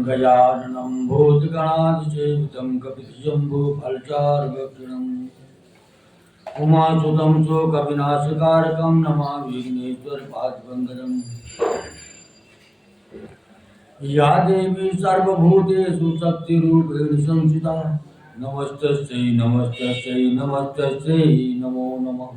गजाननं भूतगणाधिसेवितं कपितजम्बूफलचारुभक्षणम् उमासुतं शोकविनाशकारकं नमामि विघ्नेश्वरपादपङ्कजम्। या देवी सर्वभूतेषु शक्तिरूपेण संस्थिता नमस्तस्यै नमस्तस्यै नमस्तस्यै नमो नमः।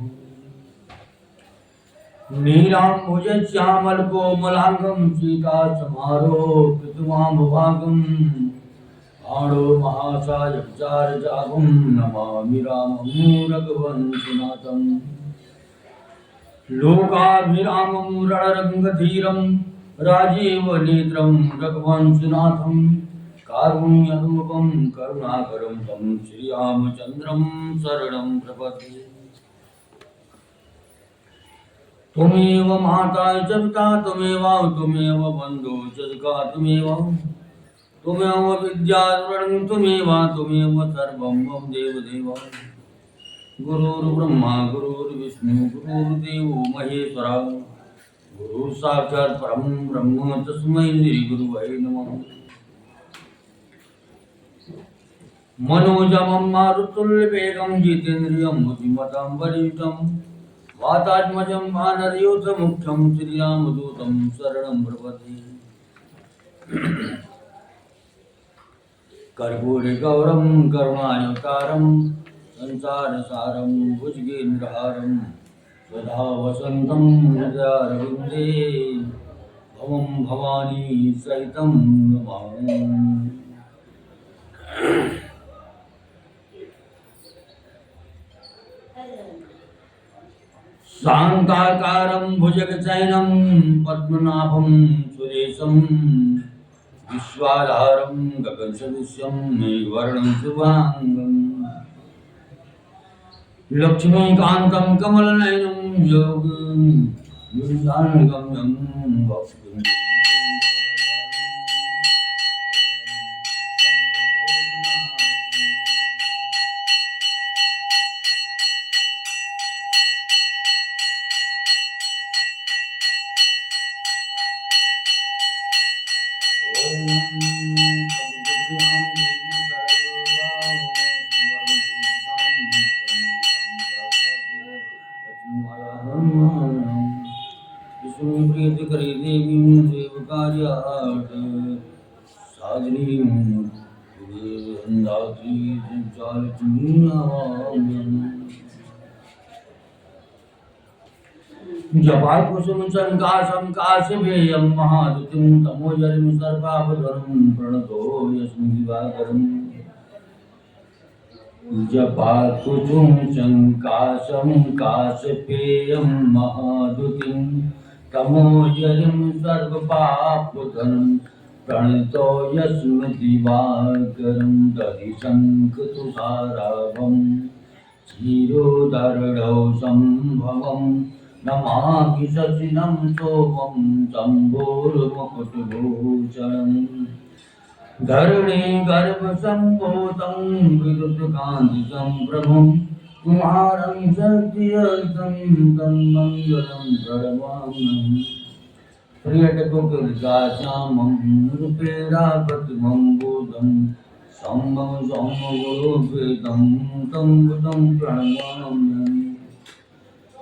नीलाम्बुजश्यामलकोमलाङ्गं सीतासमारोपितमामभागम् आणो महासायचारजागं नमामि रामं रघुवंशनाथम्। लोकाभिरामं रणरङ्गधीरं राजीवनेत्रं रघुवंशनाथं कारुण्यरूपं करुणाकरं तं श्रीरामचन्द्रं शरणं प्रपद्ये। त्वमेव माता च पिता त्वमेव बन्धु च सखा त्वमेव विद्याधरं त्वमेव सर्वं मम देवदेव। गुरुर्ब्रह्मा गुरुर्विष्णु गुरुर्देवो महेश्वरा गुरु साक्षात् परं ब्रह्म तस्मै श्रीगुरुवे नमः। मनोजमं मारुतुल्यवेगं जितेन्द्रियं बुद्धिमतां वरिष्ठं वातात्मजं वानरयूथमुख्यं श्रीरामदूतं शरणं प्रपद्ये। कर्पूरगौरं करुणावतारं संसारसारं भुजगेन्द्रहारं सदा वसन्तं हृदयारविन्दे भवं भवानी सहितं नमामि। शान्ताकारं भुजगशयनं पद्मनाभं सुरेशं विश्वाधारं गगनसदृशं मेघवर्णं शुभांगं लक्ष्मीकान्तं कमलनयनं योगिगम्यं भक्तिं। करी देवी देव कार्यार्थ साधनीं देवन्दात्री संचालिनीं जपाल कुसुम संकाशं काशपेयं महादुतिं तमोजरिं सर्वापधरं प्रणतो यस्मिन् दिवाकरम्। जपाल कुसुम संकाशं काशपेयं महादुतिं तमोजरिं सर्वपापधरं प्रणतो यस्मिन् दिवाकरं। दधिशङ्खतुषाराभं क्षीरोदर्ढौ सम्भवं नमामि शशिनं शोभं शम्भोर्मुकुटभूषणम्। धरणीगर्भसम्भूतं विद्युत्कान्तिसम्प्रभं कुमारं सत्यर्थं तं मङ्गलं प्रणमाम्यहम्। प्रियटकुकृताश्यामं रूपेणाप्रतिमं बुधं सम्भं सौम्यगुरुपेतं तं बुधं प्रणमाम्यहम्।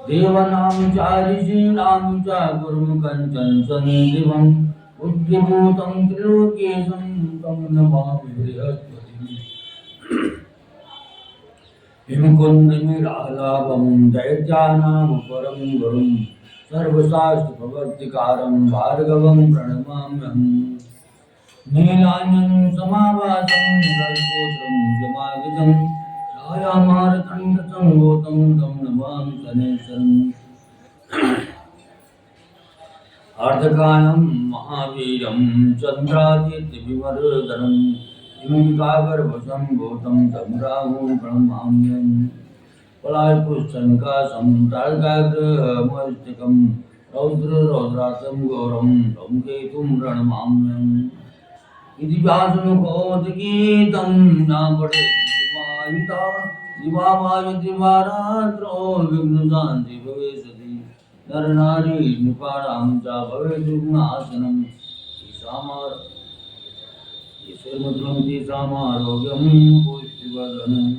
देवानां चारिषीणां च गुरुमुखञ्चं सन्दिवं बुद्धिभूतं त्रिलोकेशं तं नमामि बृहस्पतिम्। हिमकुन्दमिरालाभं दैत्यानां परं गुरुं सर्वशास्त्रप्रवर्तिकारं भार्गवं प्रणमाम्यहम्। नीलाञ्जनं समाभासं निगलगोत्रं जमादिजं छायामारतण्डसङ्गोतं तं नमामि शनैश्वरम्। अर्धकायं महावीरं चन्द्रादित्यविमर्दनं हिमविकागर्भसम्भूतं तं राहुं प्रणमाम्यहम्। पलायपुष्पसङ्काशं तारकाग्रमस्तकं रौद्रासं घोरं तं केतुं प्रणमाम्यहम्। इति व्यासमुखोद्गीतं न पठेत्सुमाहिता दिवामायतिवारात्रो विघ्नशान्ति भवेशति। नरनारी नृपाणां च भवेद् विघ्नाशनं। ईश्वरमधुरं तेषामारोग्यं पुष्टिवर्धनम्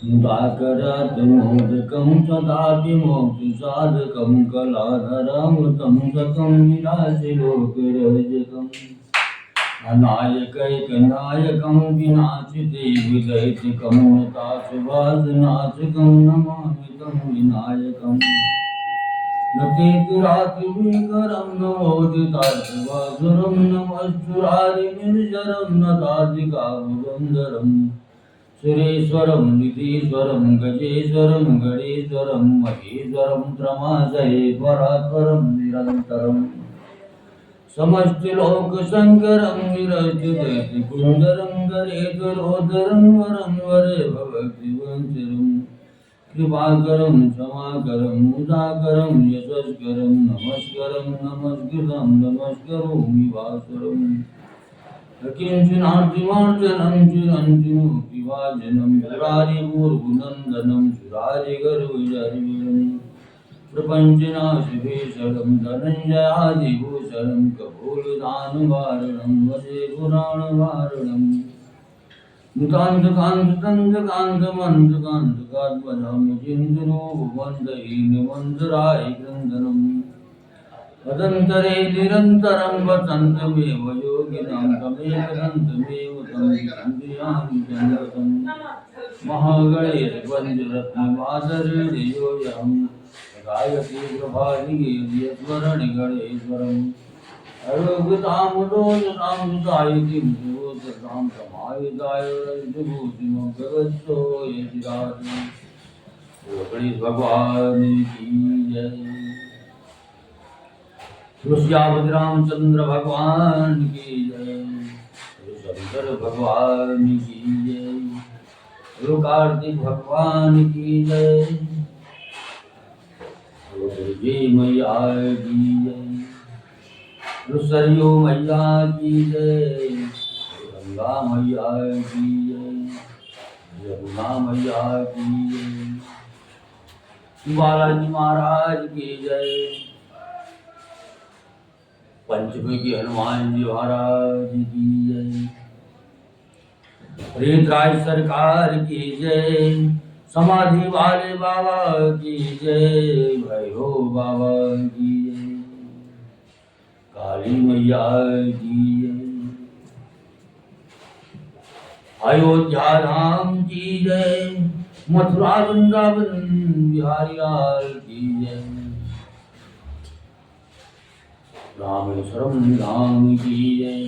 मुदाकरतमोदकं सदापि मोक्षसाधकं कलाधरामृतं सकं विलासिलोकरजकम् अनायकैकनायकं विनाशिते विदैतिकं नताशुभासनाशकं नमामि तं विनायकम् नतेतुरातिभीकरं नमोदिताशुभासुरं नमश्चुरारिनिर्जरं नताधिकाबुधन्दरम् सुरेश्वरं निधीश्वरं गजेश्वरं गणेश्वरं महेश्वरं त्रमाजयेश्वरात्वरं निरन्तरम् समष्टिलोकशङ्करं विरचितैतिकुन्दरं गरेश्वरोदरं वरं वरे भवद्भिवञ्चरं कृपाकरं क्षमाकरं मुदाकरं यशस्करं नमस्करं नमस्कृतं नमस्करोमि वासुरम् किञ्चिनार्तिमार्जनं चिरञ्जिनोऽपिवाजनं मुरारिपूर्वनन्दनं सुरारिगर्वजर्विलं प्रपञ्चनाशिभीषणं धनञ्जयादिभूषणं कपोलदानवारणं वन्दे पुराणवारणं मुतान्तकान्तकान्तमन्तकान्तकात्मजं चिन्तनोपवन्दहीनमन्तराय क्रन्दनम् वदन्तरे निरन्तरं वसन्तमेव योगिनां तमेकदन्तमेव तं सन्धियामि चन्द्रकं महागणेशपञ्चरत्नमादरेर्योऽयं गायत्री प्रभादिगेयस्वरणिगणेश्वरम् अयोगतामुदोषतां सुतायितिं सुवोचतां समायुधाय रजभूतिमभगवत्सो यजिराजि गणेश भगवान की जय। श्री रामचंद्र भगवान की जय। शंकर भगवान की जय। कार्तिक भगवान की जय। दुर्गे मैया की जय। सरयू मैया की जय। गंगा मैया की जय। यमुना मैया की जय। बालाजी महाराज की जय। पंचमुखी हनुमान जी महाराज की जय। रेतराज सरकार की जय। समाधि वाले बाबा की जय। भैरो बाबा की जय। काली मैया की जय। अयोध्या धाम की जय। मथुरा वृंदावन बिहारी लाल की जय। रामेश्वरम धाम की जय।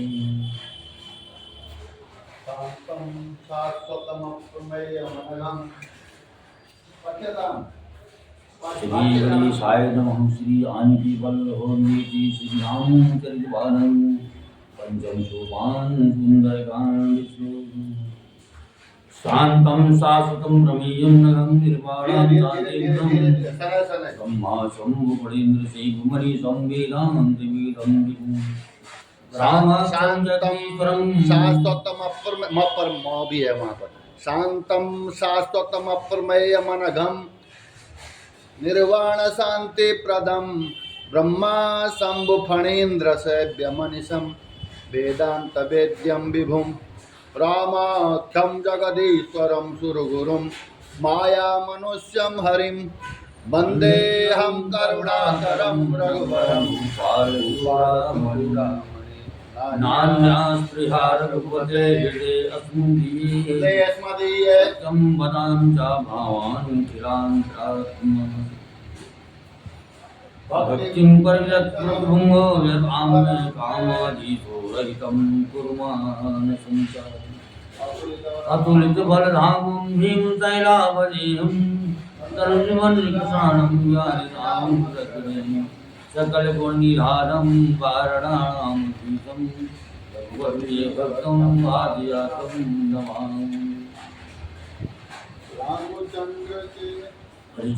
शांतं शाश्वतमप्रमेयमनघं पठ्यताम् श्री गणेशाय नमः। श्री आंजी वल्लभोन्नीति श्री रामचरितमानसं पंचम सोपान सुंदरकांड शांतं शाश्वतं रमेयं नघं निर्वाणं शान्तिं ब्रह्मा शंभुपणेन्द्र शैवमणि संवेदान्तिवेदं विभुं शाश्वतम भी है वहाँ पर। शांतम शाश्वतम अप्रमेयमनघं निर्वाण शांति प्रदम ब्रह्मा शंभु फणीन्द्र सेव्यमनिशं वेदांत वेद्यं विभुं रामाख्यं जगदीश्वरं सुरगुरुं माया मनुष्यं हरिं वन्देऽहं करुणाकरं रघुवरं नान्यास्पृहारघुपते हृदे अस्मदीये तं वदां च भावान् किरान्तात्मनः भक्तिं परिलक्ष्यभुङ्गो यदाम्ये कामाधीशो रहितं कुर्मान् संसारम् अतुलितबलधामं भीमशैलावदेहं तरुणमल्लिकशानं व्यारिणां प्रकृतिं सकलगुणनिधानं कारणानां तीर्थं रघुवरे भक्तं आदियातं नमामि।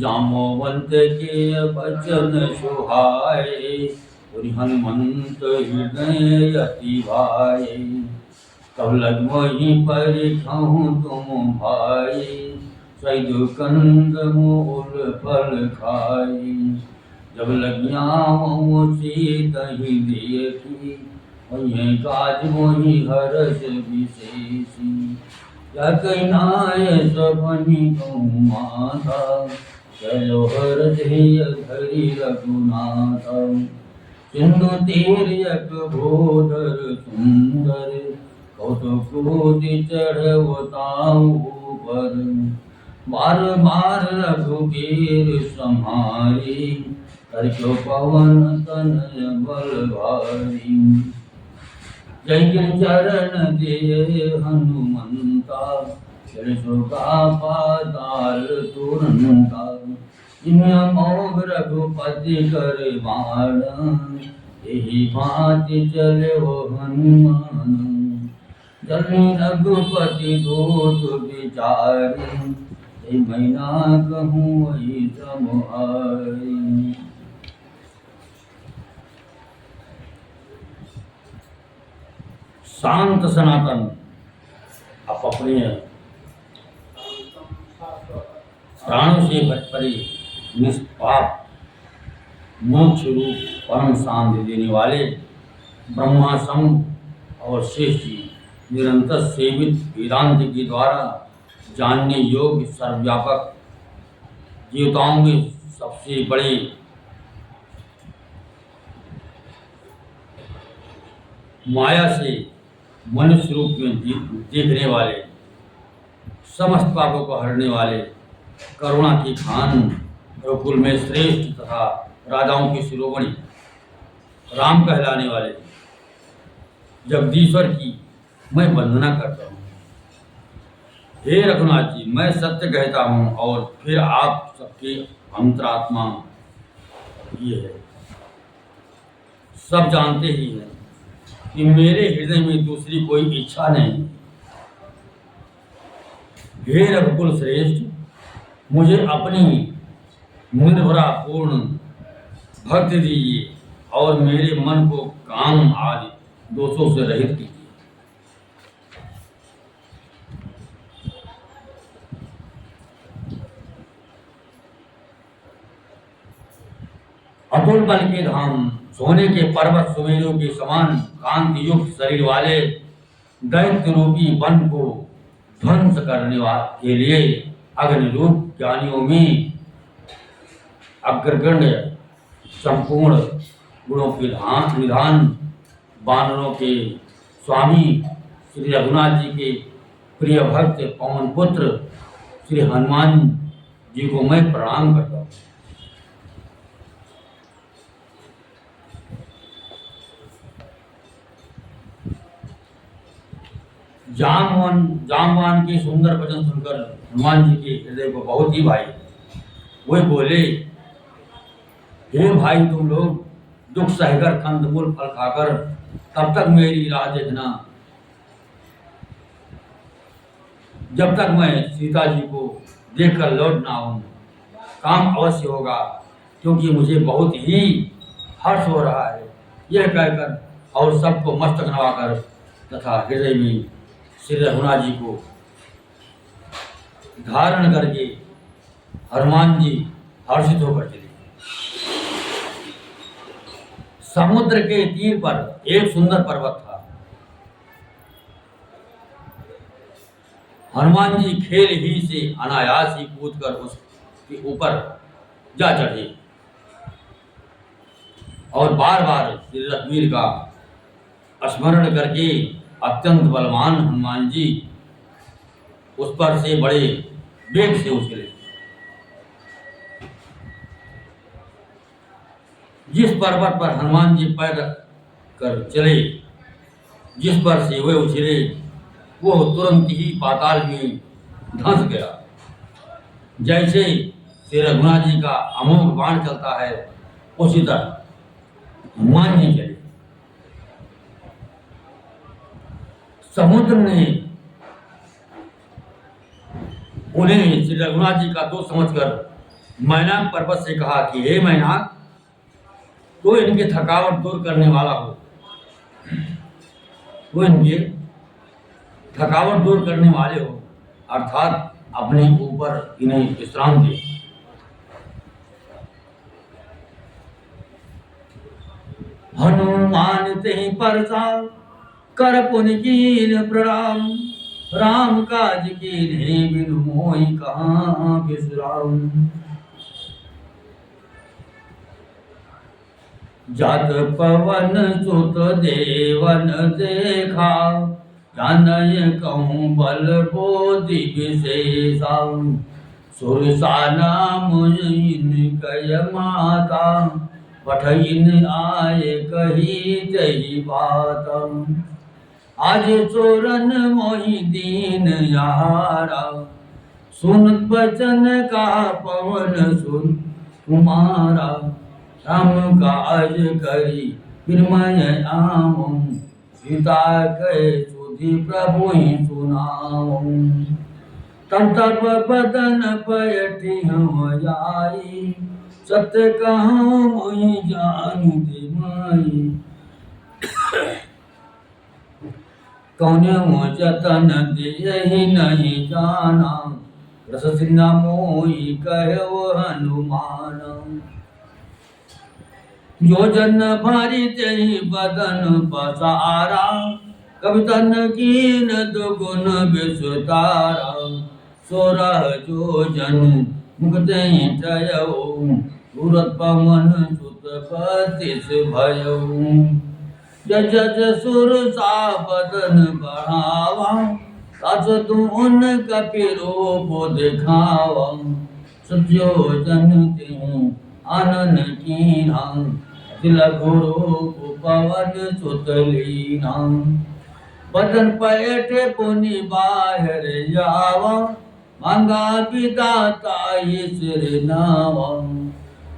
जाम्बवंत के बचन सुहाए पुरि हनुमंत हृदय अति भाए तब लगमहि पर कहूँ तुम भाई सैदु कंद मूल फल खाई जब लगिया सीत ही देखी, वही काज मोहि हरस विशेषी। क्या कहनाय सपनि कहूँ माता, चलो हृदय धरि रघुनाथ। सिंधु तीर यक भोधर सुंदर, कौतुक चढ़वताऊ पर। बार बार रघुबीर सम्हारी, करके पवन तनय बल भारी। जय चरण दिए हनुमंता, सुका पाताल तुरंता। मोग रघुपति कर बाण, यही भांति चले वो हनुमान। जल्दी रघुपति दूत विचारी, मैना कहूँ वही तुम्हारी। शांत सनातन अपने प्राणों से भटपरे निष्पाप मोक्ष रूप परम शांति देने वाले ब्रह्मा सम और शेष जी निरंतर सेवित वेदांत के द्वारा जानने योग्य सर्वव्यापक देवताओं में सबसे बड़े माया से मनुष्य रूप में देखने वाले, समस्त पापों को हरने वाले, करुणा की खान, रघुकुल में श्रेष्ठ तथा राजाओं की शिरोमणि राम कहलाने वाले जगदीश्वर की मैं वंदना करता हूँ। हे रघुनाथ जी, मैं सत्य कहता हूँ और फिर आप सबके अंतरात्मा ये है, सब जानते ही हैं कि मेरे हृदय में दूसरी कोई इच्छा नहीं। हे रघुकुल श्रेष्ठ, मुझे अपनी निर्भरा पूर्ण भक्ति दीजिए और मेरे मन को काम आदि दोषों से रहित कीजिए। अतुल बल के धाम, सोने के पर्वत सुमेरु के समान कांति युक्त शरीर वाले दैत्य रूपी वन को ध्वंस करने के लिए अग्नि रूप ज्ञानियों में अग्रगण्य संपूर्ण गुणों के निधान वानरों के स्वामी श्री रघुनाथ जी के प्रिय भक्त पवन पुत्र श्री हनुमान जी को मैं प्रणाम करता हूँ। जामवान के सुंदर वचन सुनकर हनुमान जी के हृदय को बहुत ही भाई। वे बोले, हे भाई, तुम लोग दुख सहकर कंदमूल फल खाकर तब तक मेरी राह देखना जब तक मैं सीता जी को देखकर लौट ना आऊं। काम अवश्य होगा, क्योंकि मुझे बहुत ही हर्ष हो रहा है। यह कहकर और सबको मस्तक नवाकर तथा हृदय में श्री रघुनाथ जी को धारण करके हनुमान जी हर्षित होकर चले। समुद्र के तीर पर एक सुंदर पर्वत था। हनुमान जी खेल ही से अनायास ही कूदकर उसके ऊपर जा चढ़े और बार बार श्री रघुवीर का स्मरण करके अत्यंत बलवान हनुमान जी उस पर से बड़े वेग से उछले। जिस पर्वत पर हनुमान जी पैर कर चले, जिस पर से वे उछले, वो तुरंत ही पाताल में धंस गया। जैसे श्री रघुनाथ जी का अमोघ बाण चलता है, उसी तरह हनुमान जी चले। समुद्र ने उन्हें श्री रघुनाथ जी का दोष समझकर मैनाक पर्वत से कहा कि हे मैनाक, तो इनके थकावट दूर करने वाला हो, तो इनके थकावट दूर करने वाले हो, अर्थात अपने ऊपर इन्हें विश्राम दे। हनुमान ते परसा कर पुन कीन प्रणाम। राम काज कीन्हे बिनु मोहि कहाँ बिसराम। जात पवन सुत देवन देखा जानय कहूँ बल बोधि विशेषा। सुरसा नाम कय माता पठइन आए कही जही बात। आज चोरन मोहि दीन यारा सुन बचन का पवन सुन कुमारा। राम काज करी बिरमय आमु सीता कहे सुधि प्रभु ही सुनाऊं। तब तब बदन पयटी हम जाई सत्य कहूँ मोहि जान दे माई। कौन जतन दियहि नहीं जाना रस सिन्हा मोहि कहो हनुमान। जो जन भारी तेहि बदन पसारा कवितन कीन दुगुन विस्तारा। सोरह जो जन मुक्ते जयऊ सूरत पवन सुत पतिस भयऊ। जज सुर सा बदन बढ़ावा तस तुन कपिरूप दिखावा। सत्यो जन तिहु आनन कीन्हा तिलक रूप पवन सुत लीन्हा। बदन पयटे पुनि बाहर जावा मांगा विदाता सिर नावा।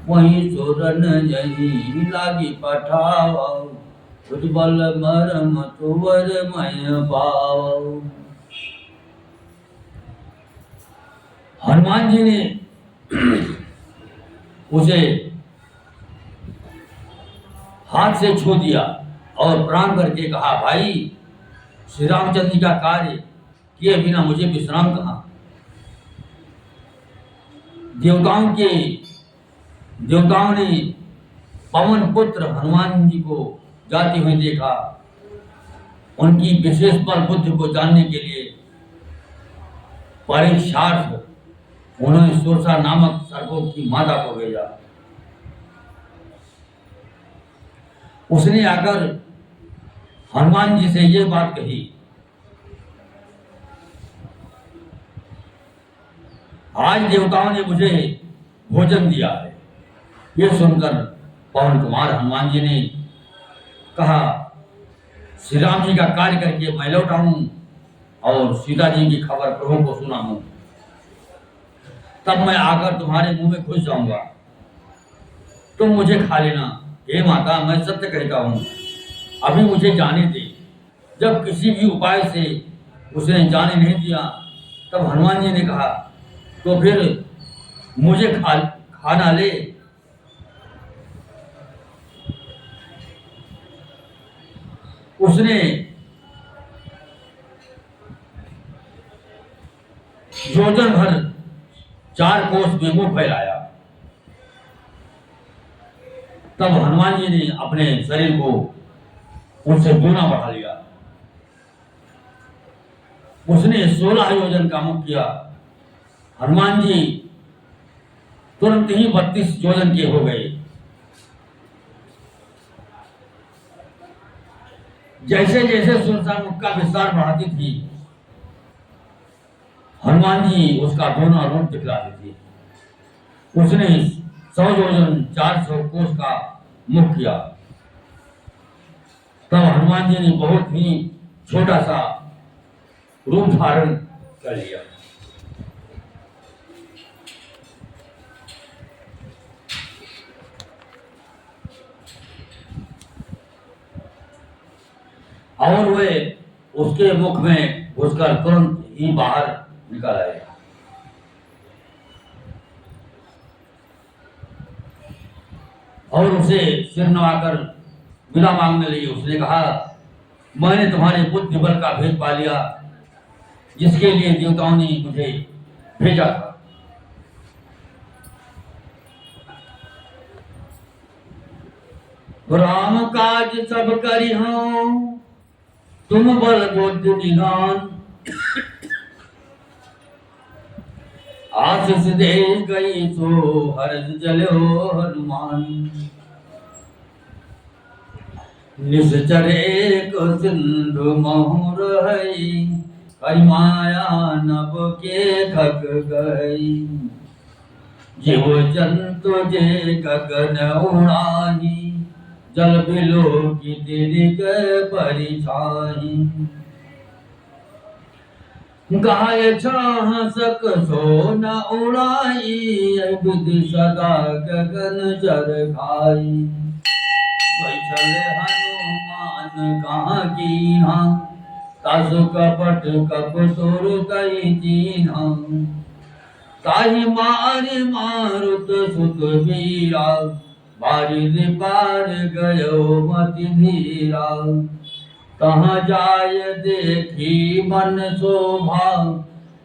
वही सुरन यही लागी पठावा उज्ज्वल मरम तुवर मय पाव। हनुमान जी ने उसे हाथ से छू दिया और प्रणाम करके कहा, भाई श्री रामचंद्र जी का कार्य किए बिना मुझे विश्राम कहाँ। देवताओं ने पवन पुत्र हनुमान जी को जाते हुए देखा। उनकी विशेष बल बुद्धि को जानने के लिए परीक्षार्थ उन्होंने सुरसा नामक सर्पों की माता को भेजा। उसने आकर हनुमान जी से ये बात कही, आज देवताओं ने मुझे भोजन दिया है। ये सुनकर पवन कुमार हनुमान जी ने कहा, श्री राम जी का कार्य करके मैं लौटाऊं और सीता जी की खबर प्रभु को सुनाऊं, तब मैं आकर तुम्हारे मुंह में घुस जाऊंगा, तुम मुझे खा लेना। हे माता, मैं सत्य कहता हूं, अभी मुझे जाने दे। जब किसी भी उपाय से उसने जाने नहीं दिया, तब हनुमान जी ने कहा, तो फिर मुझे खाना ले। उसने योजन भर 4 कोस में मुंह फैलाया। तब हनुमान जी ने अपने शरीर को उनसे दूना बढ़ा लिया। उसने 16 योजन का मुख किया। हनुमान जी तुरंत ही 32 योजन के हो गए। जैसे जैसे सुनसान मुख का विस्तार बढ़ाती थी, हनुमान जी उसका दोनों रूप दिखलाती थी। उसने 100 योजन 400 कोस का मुख किया। तब हनुमान जी ने बहुत ही छोटा सा रूप धारण कर लिया। और वे उसके मुख में घुसकर तुरंत ही बाहर निकल आए। और उसे सिर नवाकर विदा मांगने लगी। उसने कहा, मैंने तुम्हारे बुद्धि बल का भेद पा लिया, जिसके लिए देवताओं ने मुझे भेजा था। राम काज सब करी हो तुम बल बुद्धि निधान। आशीष दे गई सो हर्ष जलो हनुमान। निश्चर एक सिंधु महुर हई हरि माया नभ के थक गई। जीव जंतु जे गगन उड़ाही जल बिलो की तिरिक परिछाही। गाय छाह सक सो न उड़ाई विधि सदा गगन जर खाई। वैछल हनुमान कहाँ कीन्हा तासु कपट कप तुर कई चीन्हा। ताहि मारि मारुत सुत वीरा बारिधि पार गयो मति धीरा। तहाँ जाय देखी मन शोभा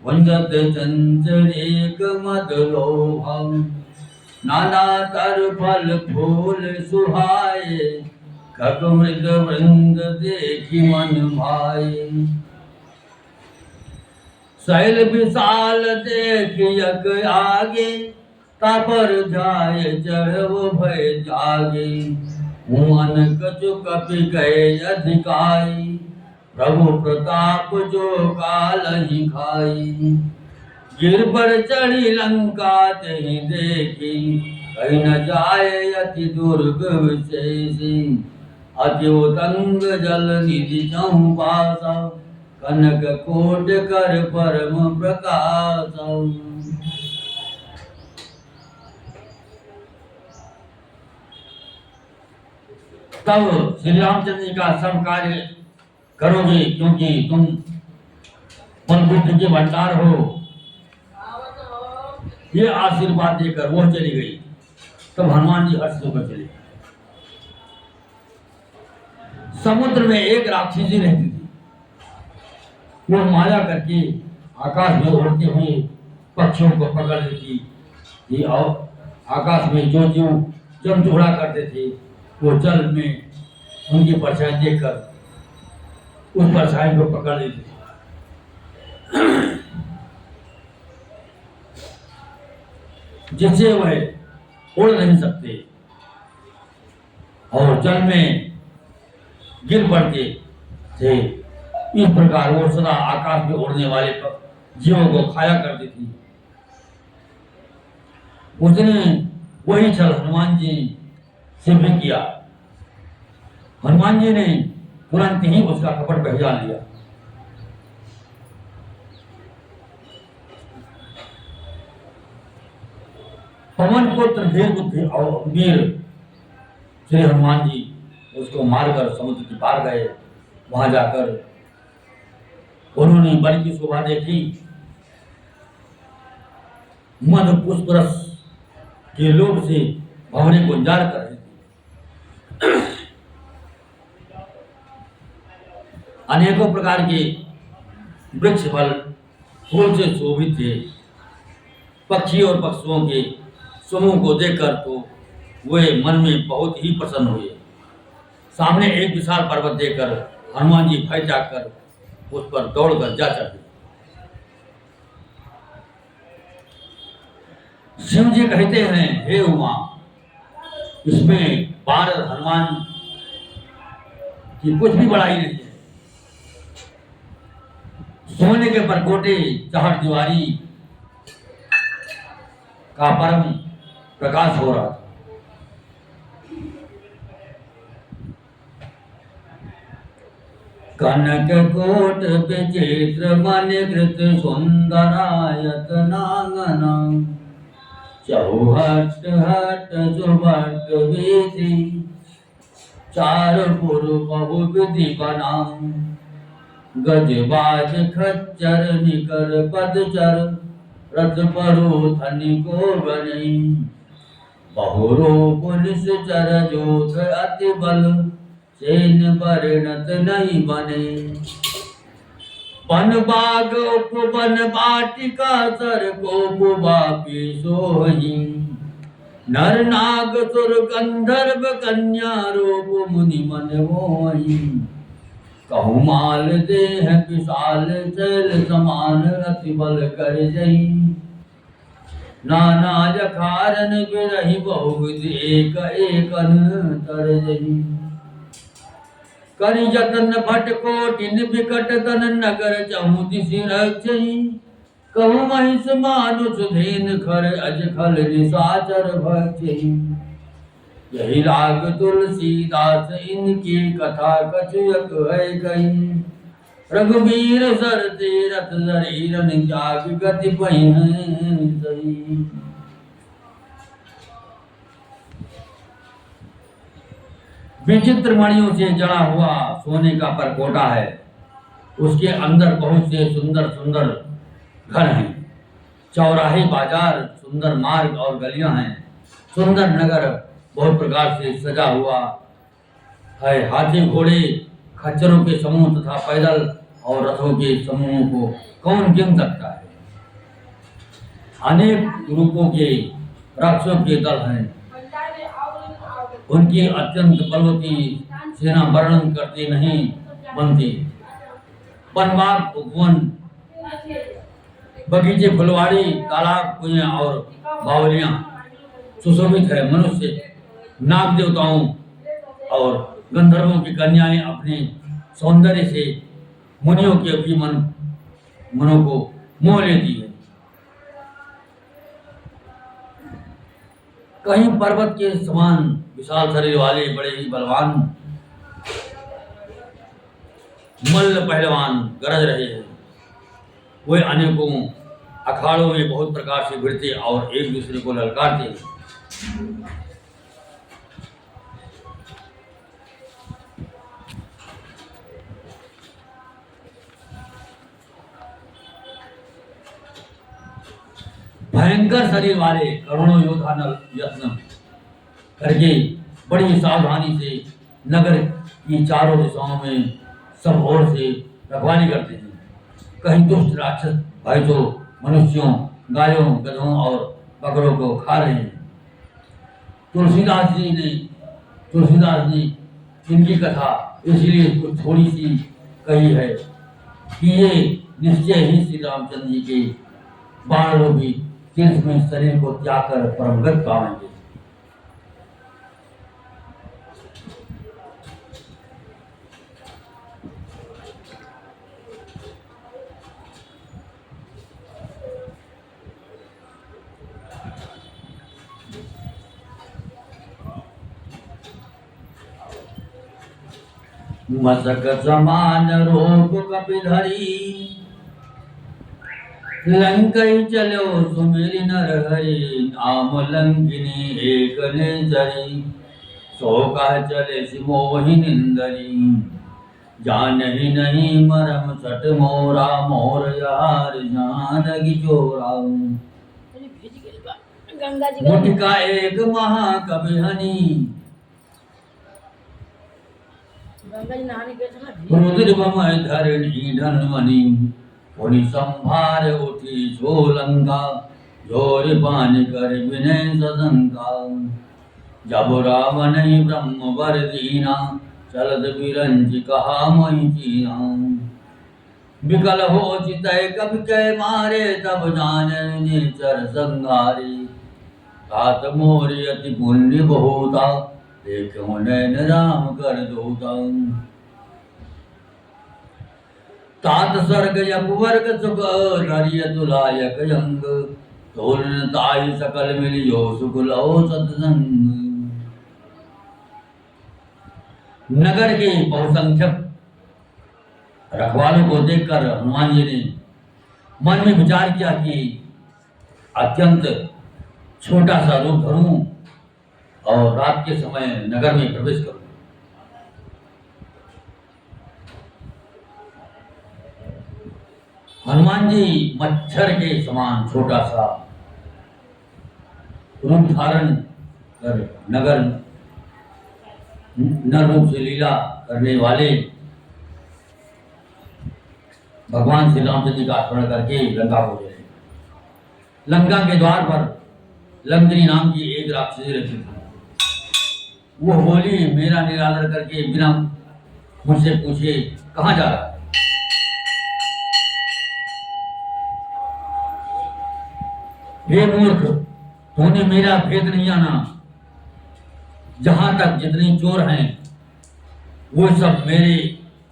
वंदत चंचल एक मद लोभा। नाना तर फल फूल सुहाए खग मृग वृंद देखी मन भाए। शैल विशाल देखियक आगे तापर जाय चढ़व भय जागे। हुअन कछु कपि गए अधिकाई प्रभु प्रताप जो कालहि खाई। गिर पर चढ़ी लंका तेहि देखी कहीं न जाए अति दुर्ग विशेषी। अति उतंग जल निधि चहु पासा कनक कोट कर परम प्रकाश। तब श्री रामचंद्र जी का सब कार्य करोगे क्योंकि तुम मन बुद्धि के भंडार हो। ये आशीर्वाद देकर वो चली गई। तब हनुमान जी हर्ष होकर चले। समुद्र में एक राक्षसी रहती थी। वो माया करके आकाश में उड़ते हुए पक्षियों को पकड़ लेती थी और आकाश में जो जो जंतु उड़ा करते थे वो जल में उनकी परछाई देखकर उस परछाई को पकड़ लेते थे। जिससे वह उड़ नहीं सकते और जल में गिर पड़ते थे। इस प्रकार वो सदा आकाश में उड़ने वाले जीवों को खाया करती थी। उसने वही छल हनुमान जी से भी किया। हनुमान जी ने तुरंत ही उसका कपट पहचान लिया। पवन पुत्र धीर बुद्धि और वीर श्री हनुमान जी उसको मारकर समुद्र के पार गए। वहां जाकर उन्होंने बल की शोभा देखी। मद पुष्प रस के लोभ से भंवरे को उजाड़ कर रहे थे। अनेकों प्रकार के वृक्ष फल फूल से शोभित थे। पक्षी और पशुओं के समूह को देखकर तो वे मन में बहुत ही प्रसन्न हुए। सामने एक विशाल पर्वत देखकर हनुमान जी भय जाकर उस पर दौड़कर जा चढ़े। शिव जी कहते हैं, हे उमा, इसमें पार हनुमान की कुछ भी बड़ाई नहीं है। सोने के परकोटे चहट दीवारी का परम प्रकाश हो रहा था। कनक कोट विचित्र मणिकृत सुंदरायत नांगना। चौहट हट सुभट विधि चार पुर बहु विधि बना। गजबाज खच्चर निकर पदचर रथ परो धनि को बने। बहुरूप निश्चर जोध अति बल सेन परिणत नहीं बने। वन बाग उपवन बाटिका सर को वापी सोही। नर नाग सुर गंधर्व कन्या रूप मुनि मन मोहि। कहु माल देह विशाल शैल समान अति बल कर जही। नाना जखारन गिरहि बहुविध एक एक तर जही। करि जतन भट कोटिन बिकट तन नगर चहु दिसि रक्षहि। कहु महिष मानुष धेन खर अज खल निशाचर भक्षहि। यही राग तुलसीदास इनकी कथा कछुयक है कही। रघुवीर सर तीरथ शरीरन जाग गति पहिं सही। विचित्र मणियों से जड़ा हुआ सोने का परकोटा है। उसके अंदर बहुत से सुंदर सुंदर घर हैं। चौराहे बाजार सुंदर मार्ग और गलियां हैं। सुंदर नगर बहुत प्रकार से सजा हुआ है। हाथी घोड़े खच्चरों के समूह तथा पैदल और रथों के समूहों को कौन गिन सकता है। अनेक रूपों के राक्षसों के दल हैं। उनकी अत्यंत बलवती सेना वर्णन करती नहीं बनती। वनबाग उपवन बगीचे फुलवाड़ी तालाब कुएं और बावलियां सुशोभित है। मनुष्य नाग देवताओं और गंधर्वों की कन्याएं अपने सौंदर्य से मुनियों के भी मनों को मोह लेती है। कहीं पर्वत के समान विशाल शरीर वाले बड़े ही बलवान मल्ल पहलवान गरज रहे हैं। वे अनेकों अखाड़ों में बहुत प्रकार से भिड़ते और एक दूसरे को ललकारते हैं। भयंकर शरीर वाले करोड़ों योद्धा यत्न करके बड़ी सावधानी से नगर की चारों दिशाओं में सब ओर से रखवाली करते हैं। कहीं दुष्ट राक्षस भाई तो मनुष्यों गायों गधों और बकरों को खा रहे हैं। तुलसीदास ने इनकी कथा इसलिए कुछ थोड़ी सी कही है कि ये निश्चय ही श्री रामचंद्र जी के बाण रूपी तीर्थ में शरीर को त्याग कर परमगत पाएंगे। मसक समान रोग कपिधरी। लंकई चलो सुमेरि नर हरि। नाम लंकिनी एक ने जरी। सो कह चले सिमोहि निंदरी। जान ही नहीं मरम सट मोरा। मोर यार जानगी चोरा। मुठिका एक महाकवि हनी। रुद्र बमय धरणी धनमणि। पुनि संभार उठी झोलंका। झोर पान कर विनय सदंका। जब रावण ब्रह्म वर दीना। चलत बिरंज कहा मोहि चीना। विकल हो चितय कवि कै मारे। तब जान निचर संगारे। तात मोर अति पुण्य बहुता। देखो नैन राम कर दोता। तात स्वर्ग यपवर्ग सुख। धरिय तुलायक यंग। तोलन ताहि सकल मिलियो सुख लो सत्संग। नगर के बहुसंख्यक रखवालों को देखकर हनुमान जी ने मन में विचार किया कि अत्यंत छोटा सा रूप धरूं और रात के समय नगर में प्रवेश करूं। हनुमान जी मच्छर के समान छोटा सा रूप धारण कर नगर नर रूप से लीला करने वाले भगवान श्री रामचंद्र जी का स्मरण करके लंका को गए। लंका के द्वार पर लंकिनी नाम की एक राक्षसी रहती थी। वो बोली, मेरा निरादर करके बिना मुझसे पूछे कहाँ जा रहा है? हे मूर्ख, तूने मेरा भेद नहीं जाना। जहां तक जितने चोर हैं वो सब मेरे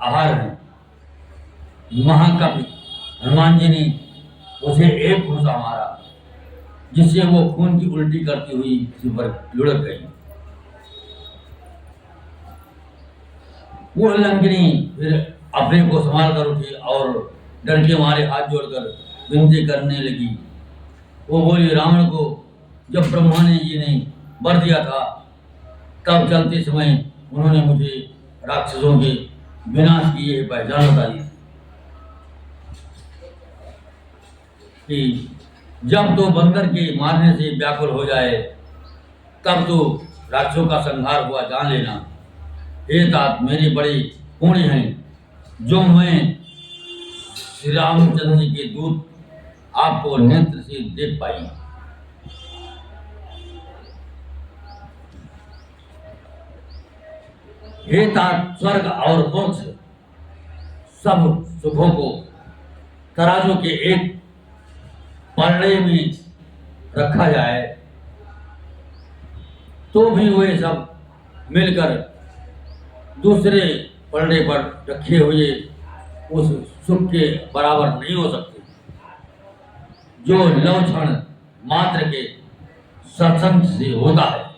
आहार हैं। महाकवि हनुमान जी ने उसे एक घूंसा मारा, जिससे वो खून की उल्टी करती हुई उसी पर लुढ़क गई। वो लंकिनी फिर अपने को संभाल कर उठी और डर के मारे हाथ जोड़कर विनती करने लगी। वो बोली, रावण को जब ब्रह्मा जी ने वर दिया था, तब चलते समय उन्होंने मुझे राक्षसों के विनाश की ये पहचान बताई कि जब तो बंदर के मारने से व्याकुल हो जाए, तब तो राक्षसों का संहार हुआ जान लेना। हे तात, मेरे बड़े पुण्य हैं जो मैं श्री रामचंद्र जी के दूत आपको नेत्र से देख पाई। हे तात, स्वर्ग और मोक्ष सब सुखों को तराजू के एक पलड़े में रखा जाए तो भी वे सब मिलकर दूसरे पलड़े पर रखे हुए उस सुख के बराबर नहीं हो सकते जो लव क्षण मात्र के सत्संग से होता है।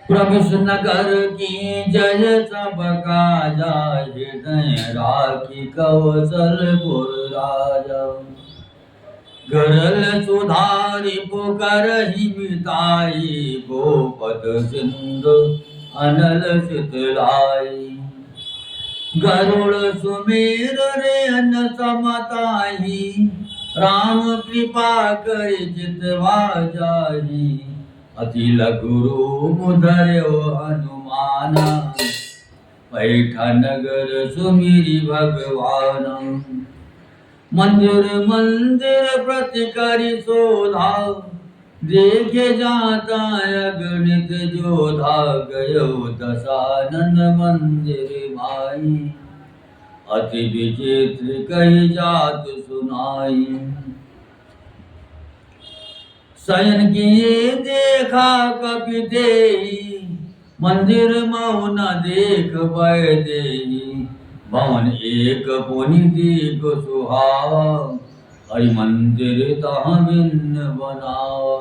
प्रभु नगर की जय सबका जाय, हृदय राखी कौशलपुर राजा। गरल सुधारी पुकारहि मिताई, गोपद सिंधु अनल शीतलाई। गरुड़ सुमेर रे अन समताही, राम कृपा कर जितवा जाही। अति लघु रूप धर्यो हनुमान, पैठा नगर सुमिरि भगवान। मंदिर मंदिर प्रति करि शोधा, देखे जाता अगणित जोधा। गयो दशानन मंदिर माई, अति विचित्र कही जात सुनाई। शयन किए देखा कपि देहि, मंदिर मौन देख भय देहि। भवन एक पुनि दीप सुहावा, हरि मंदिर तहाँ भिन्न बनावा।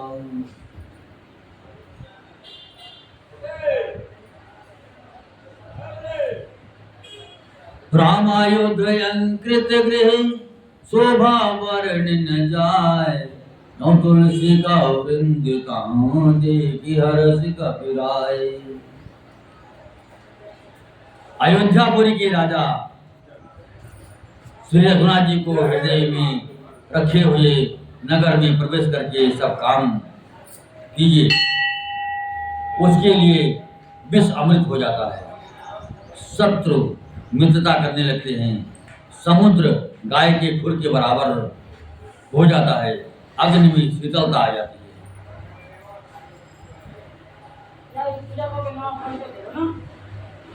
रामायोधयं कृत गृह, शोभा वर्णन जाय। नौ तुलसी का वृंद तहाँ देखि हर्ष कपिराय। अयोध्यापुरी के राजा श्री रघुनाथ जी को हृदय में रखे हुए नगर में प्रवेश करके सब काम कीजिए, उसके लिए विष अमृत हो जाता है। शत्रु मित्रता करने लगते हैं, समुद्र गाय के खुर के बराबर हो जाता है, अग्नि में शीतलता आ जाती है।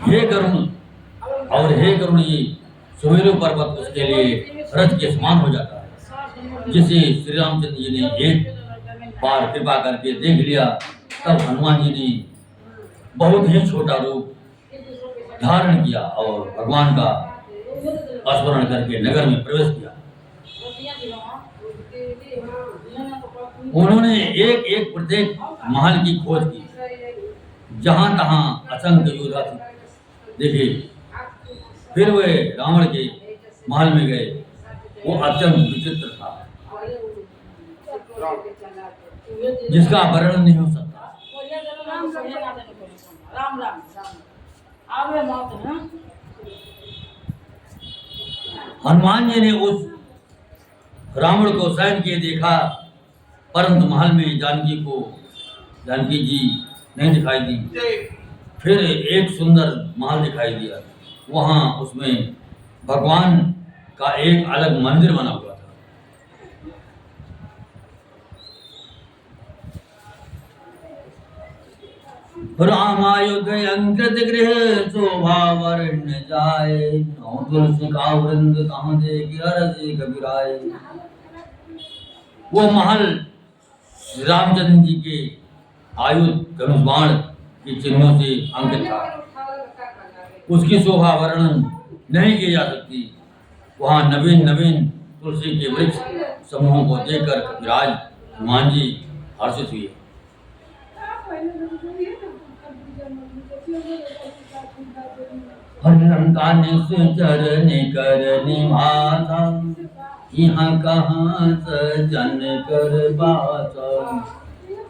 हे करुण और हे करुण, ये सुमेरु पर्वत उसके लिए रथ के समान हो जाता है। जिसे श्री रामचंद्र जी ने एक बार कृपा करके देख लिया, तब हनुमान जी ने बहुत ही छोटा रूप धारण किया और भगवान का स्मरण करके नगर में प्रवेश किया। उन्होंने एक एक प्रत्येक महल की खोज की, जहां तहां असंख्य योद्धा देखे। फिर वे रावण के महल में गए, वो अत्यंत विचित्र था, जिसका वर्णन नहीं हो सकता। हनुमान जी ने उस रावण को शयन किए देखा, परंतु महल में जानकी जी नहीं दिखाई दी। फिर एक सुंदर महल दिखाई दिया, वहाँ उसमें भगवान का एक अलग मंदिर बना हुआ था। रामायुध अंकृत गृह शोभा वर्ण जाए, नौ तुलसी का वृंद कहाँ देगी अरसी कबीराए। वो महल श्री रामचंद्र जी के आयुध धनुष बाण के चिन्हों से अंकित था। उसकी शोभा वर्णन नहीं की जा सकती। वहाँ नवीन नवीन तुलसी के वृक्ष समूहों को देखकर कविराज हनुमान जी हर्षित हुए। लंका निश्चर निकर निवासा, यहाँ कहाँ सजन कर बासा।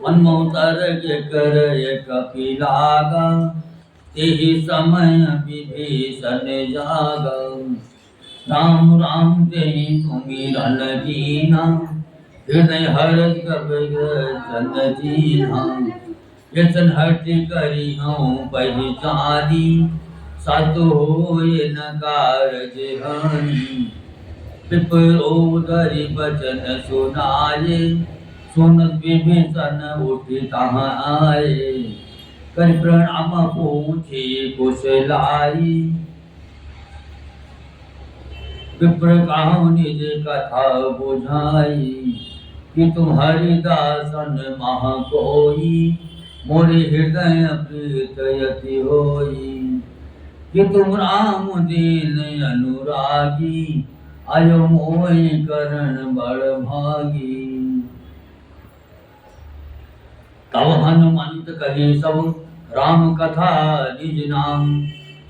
मनमोतर के कर एक कपिलागा, तेहि समय विभीषण जागा। राम राम तेहि सुमिरन कीना, हृदय हर्ष कपि दीना। यसन हट करी हूँ पहचानी, सत होय न कारज हानि। विप्रोदरि बचन सुनाए, सुनत विभीषण उठि तहाँ आए। कर प्रणाम पूछे कुशलाई, विप्र कहु निज कथा बुझाई। कि तुम्हारी दासन महा कोई, मोरे हृदय प्रीत यति होई। कि तुम राम दीन अनुरागी, आयो मोहि करण बड़ भागी। तब हनुमंत कहे सब राम कथा निज नाम,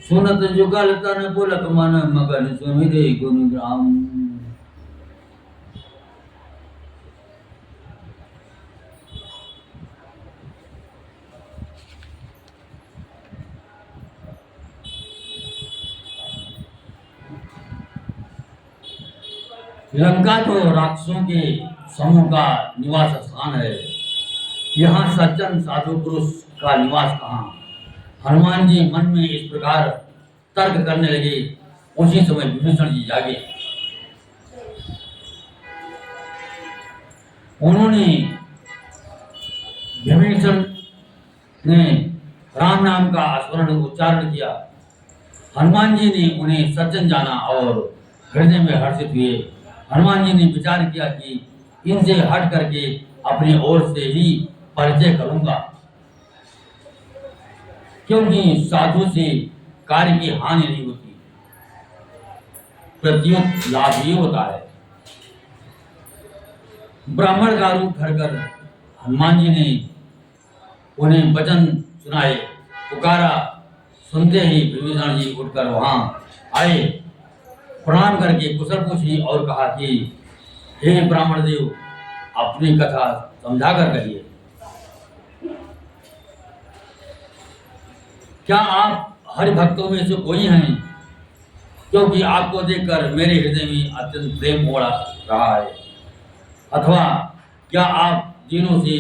सुनत जुगल तन पुलक मन मगन सुमिरे गुण ग्राम। लंका तो राक्षसों के समूह का निवास स्थान है। यहाँ सज्जन साधु पुरुष का निवास कहाँ। हनुमान जी मन में इस प्रकार तर्क करने लगे। उसी समय विभीषण जी जागे। उन्होंने विभीषण ने राम नाम का स्मरण उच्चारण किया। हनुमान जी ने उन्हें सज्जन जाना और हृदय में हर्षित हुए। हनुमान जी ने विचार किया कि इनसे हट करके अपनी ओर से ही परिचय करूंगा, क्योंकि साधु से कार्य की हानि नहीं होती, प्रत्युत लाभ ही होता है। ब्राह्मण का रूप धरकर हनुमान जी ने उन्हें वचन सुनाए, पुकारा। सुनते ही विभीषण जी उठकर वहां आए, प्रणाम करके कुशल पूछी और कहा कि हे ब्राह्मण देव, अपनी कथा समझा कर कहिए। क्या आप हरि भक्तों में से कोई हैं? क्योंकि आपको देखकर मेरे हृदय में अत्यंत प्रेम हो रहा है। अथवा क्या आप दिनों से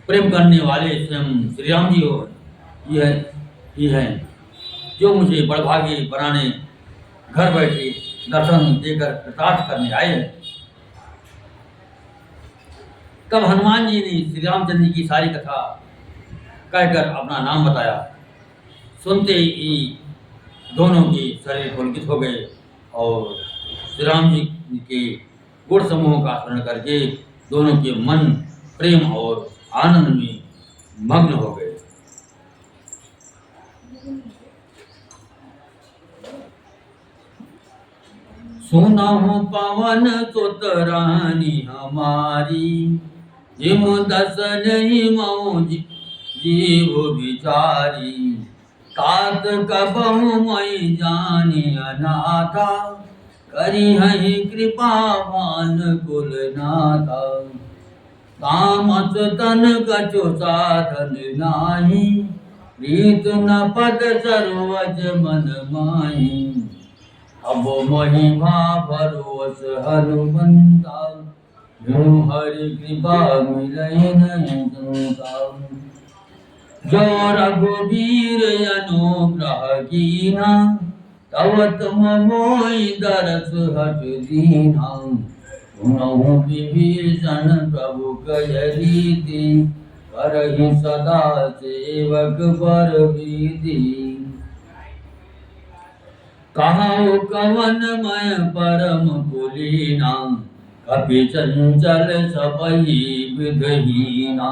प्रेम करने वाले स्वयं श्री राम जी हो? ये हैं जो मुझे बड़भागी बनाने घर बैठे दर्शन देकर कृतार्थ करने आए हैं। तब हनुमान जी ने श्री रामचंद्र जी की सारी कथा कहकर अपना नाम बताया। सुनते ही दोनों के शरीर पुलकित हो गए और श्री राम जी के गुण समूह का स्मरण करके दोनों के मन प्रेम और आनंद में मग्न हो गए। सुनहु पवन सुत रानी हमारी, जिम दस नहीं मऊ जीव बिचारी। तात कबहु मई जानी अनाथा, करी हहि कृपा भान कुल नाथा। तामस तन कछु साधन नाही, प्रीत न पद सर्वज मन माही। अब महिमा भरोस हनुमंता, जो हरि कृपा मिलई नहीं संता। जो रघुवीर अनुग्रह कीना, तव तुम मोहि दरस हट दीना सुनहु विभीषण प्रभु कह रीति करहि सदा सेवक बर विधि कहाउ कवन मैं परम कुलीना कपि चंचल सपहि विधहीना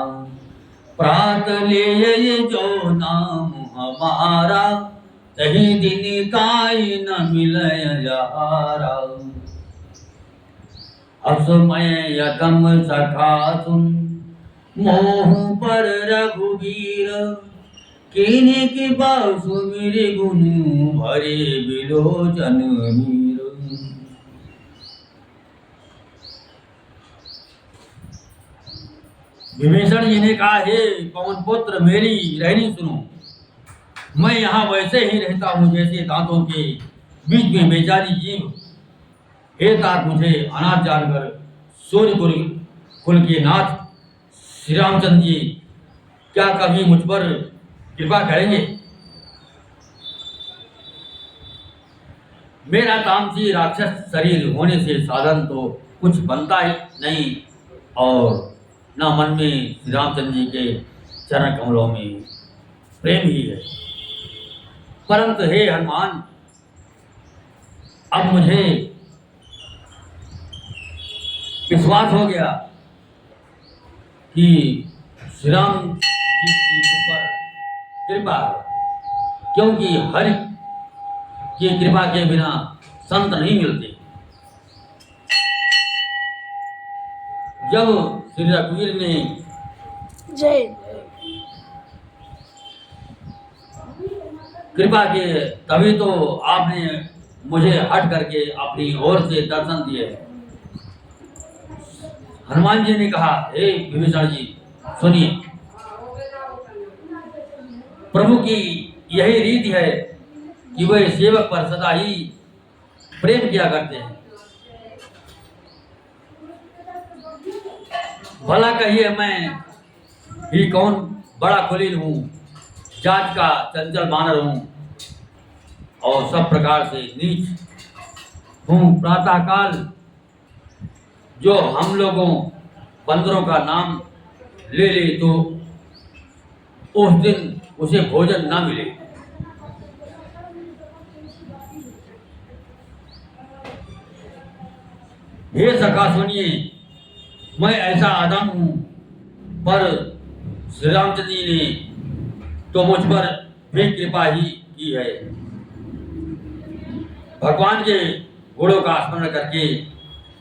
प्रात ले जो नाम हमारा तही दिन काई न मिलय यारा असमय यदम सखा सुन मोह पर रघुवीर कीने की बासु मेरे गुण भरे बिलोचन मीर। विभीषण जी ने कहा, हे पवन पुत्र मेरी रहनी सुनो, मैं यहाँ वैसे ही रहता हूँ जैसे दांतों के बीच में बेचारी जीव। हे तात मुझे अनाथ जानकर सूर्य कुल के नाथ श्री रामचंद्र जी क्या कभी मुझ पर कृपा करेंगे? मेरा तामसी राक्षस शरीर होने से साधन तो कुछ बनता ही नहीं और न मन में श्री रामचंद्र जी के चरण कमलों में प्रेम ही है। परंतु हे हनुमान, अब मुझे विश्वास हो गया कि श्री राम जी की मुझ पर कृपा है, क्योंकि हरि की कृपा के बिना संत नहीं मिलते। जब श्री रघुवीर ने जय कृपा के तभी तो आपने मुझे हट करके अपनी ओर से दर्शन दिए। हनुमान जी ने कहा, हे विभीषण जी सुनिए, प्रभु की यही रीति है कि वह सेवक पर सदा ही प्रेम किया करते हैं। भला कहिए मैं ही कौन बड़ा कुलीन हूँ, जात का चंचल बानर हूँ और सब प्रकार से नीच हूँ। प्रातःकाल जो हम लोगों बंदरों का नाम ले ले तो उस दिन उसे भोजन ना मिले। हे सखा सुनिए, मैं ऐसा आदम हूँ, पर श्री रामचंद्र जी ने तो मुझ पर भी कृपा ही की है। भगवान के गुणों का स्मरण करके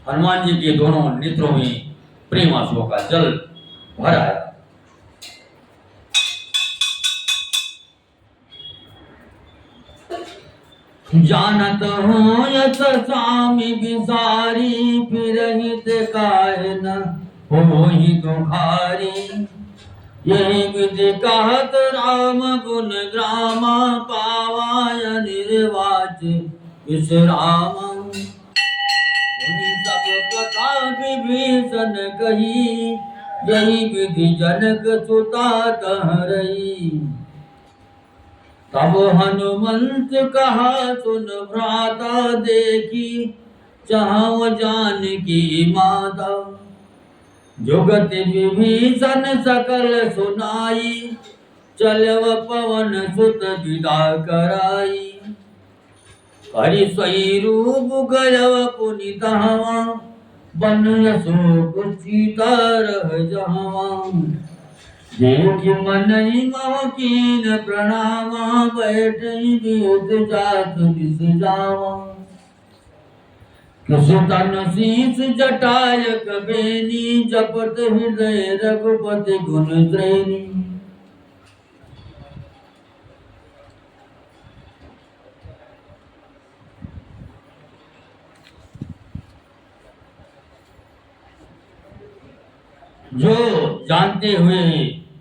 हनुमान जी के दोनों नेत्रों में प्रेम आंसुओं का जल भर आया। जानत हो यत स्वामी बिसारी फिरहित काहे न होहि दुखारी। यही विधि कहत राम गुण ग्रामा पावाय निर्वाच विश्राम। सब कथा विभीषण कही यही विधि जनक सुता कह रही। तब हनुमंत कहा सुन भ्राता देखी चाहव जान की माता। जुगत विभीषण सकल सुनाई चलव पवन सुत विदा कराई। हरि सही रूप गयव पुनितहवा बन अशोक सीता रह जहवा। देखि मनहि मह कीन प्रणामा बैठई विद जात विष जावा। सुतन शीस जटायक बेनी जपत हृदय रघुपति गुण श्रेणी। जो जानते हुए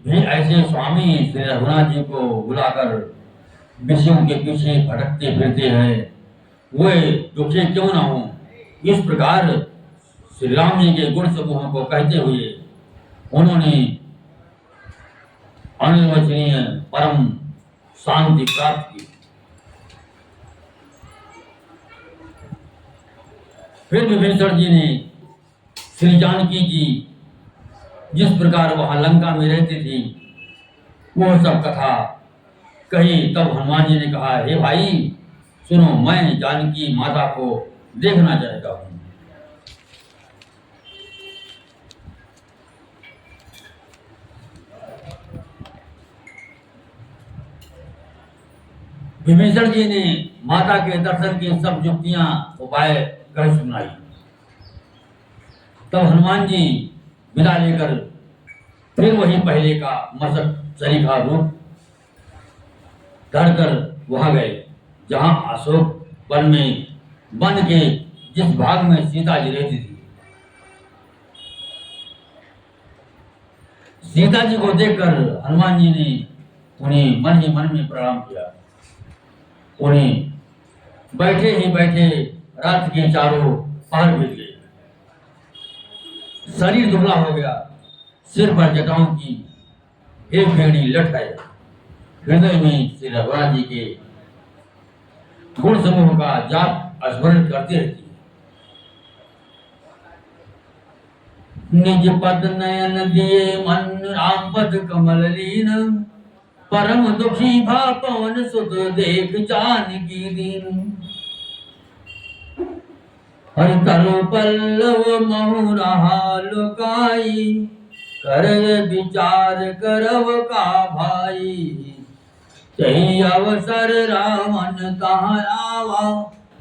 भी ऐसे स्वामी श्री रघुनाथ जी को बुलाकर विषयों के पीछे भटकते फिरते हैं, वे दुखी क्यों ना हो। इस प्रकार श्री राम जी के गुण समूहों को कहते हुए उन्होंने अनिर्वचनीय परम शांति प्राप्त की। फिर विभीषण जी ने श्री जानकी जी जिस प्रकार वहां लंका में रहती थी वह सब कथा कही। तब हनुमान जी ने कहा, हे भाई सुनो, मैं जानकी माता को देखना चाहता हूं। विभीषण जी ने माता के दर्शन की सब युक्तियां उपाय कह सुनाई। तब हनुमान जी विदा लेकर फिर वही पहले का मसक सरीखा रूप धरकर वहां गए जहां अशोक वन में वन के जिस भाग में सीता जी रहती थी। सीता जी को देखकर हनुमान जी ने उन्हें मन ही मन में प्रणाम किया। उन्हें बैठे ही बैठे रात के चारों पहर बीत गए। शरीर दुबला हो गया, सिर पर जटाओं की एक भेड़ी लट है। हृदय में श्री रघुनाथ जी के गुण समूह का जाप स्मरण करती रहती है। निज पद नयन दिए मन राम पद कमल लीन, परम दुखी भा पवन सुत देख जानकी दीन। हर तरु पल्लव महु रहा लुकाई, कर विचार करव का भाई। तही अवसर रामन तहाँ आवा,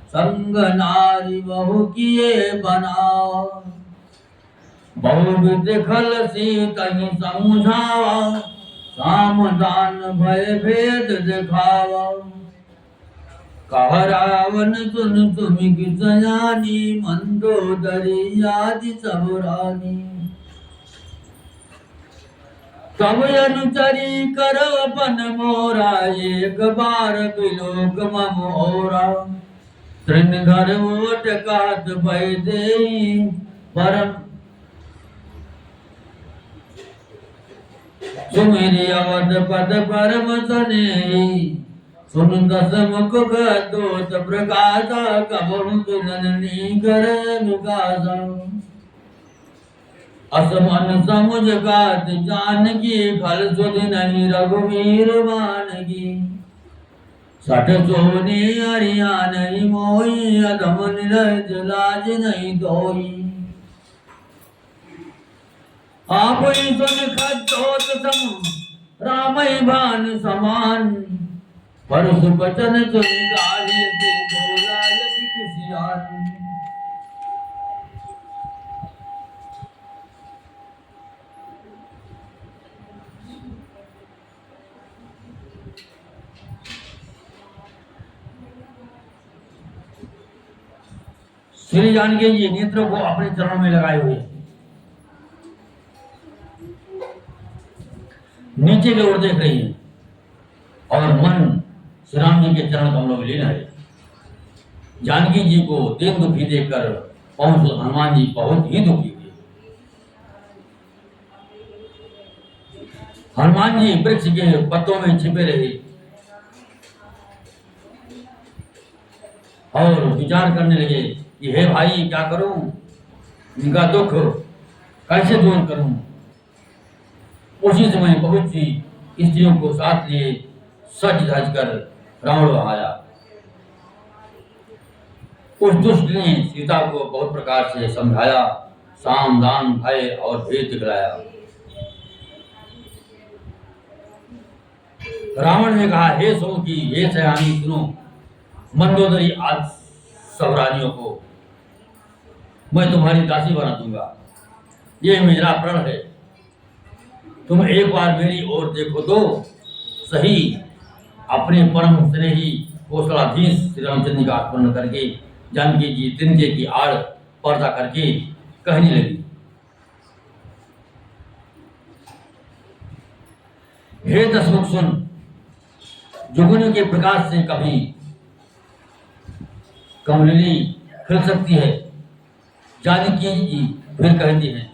संग नारी बहु किए बनावा। बहुविध खल सीतहि समझावा, सामदान भय भेद दिखावा। कह रावण सुन तुमि की सयानी, मंदोदरी आदि सब रानी। तब अनुचरी करव पन मोरा, एक बार बिलोक मम ओरा। तृण घर ओट कात भय देई, परम सुमेरी अवध पद परम सनेही। सुन दस मुख दोत प्रकाशा, कबहु जननी कर विकासा। असमन समुझ गात जानकी, खल सुधि नहीं रघुवीर बानकी। सठ सोने हरिया नहीं मोही, अधम निरज लाज नहीं दोई। आप ही सुन खद्दोत सम रामई भान समान, परस बचन सुन गाली से बोला यदि किसी आन। श्री जानकी जी नेत्रों को अपने चरणों में लगाए हुए नीचे की ओर देख रही है और मन श्री राम जी के चरण कमलों में लीन है। जानकी जी को दीन दुखी देखकर हनुमान जी बहुत ही दुखी हुए। हनुमान जी वृक्ष के पत्तों में छिपे रहे और विचार करने लगे कि हे भाई क्या करूं, इनका दुख कैसे दूर करूं। उसी समय बहुत सी स्त्रियों को साथ लिए सज धज कर रावण आया। उस दुष्ट ने सीता को बहुत प्रकार से समझाया, साम दान भय और भेद दिखलाया। रावण ने कहा, हे सौखी, हे सयानी, सुनो, मंदोदरी आज सब रानियों को मैं तुम्हारी दासी बना दूंगा। ये मेरा प्रण है। तुम एक बार मेरी ओर देखो तो सही। अपने परम स्नेही कौशलाधीश श्री रामचंद्र का स्मरण करके जानकी जी तिनके की आड़ पर्दा करके कहने लगी, हे दशमुख सुन, जुगनू के प्रकाश से कभी कमलिनी खिल सकती है। जानकी जी फिर कहती हैं,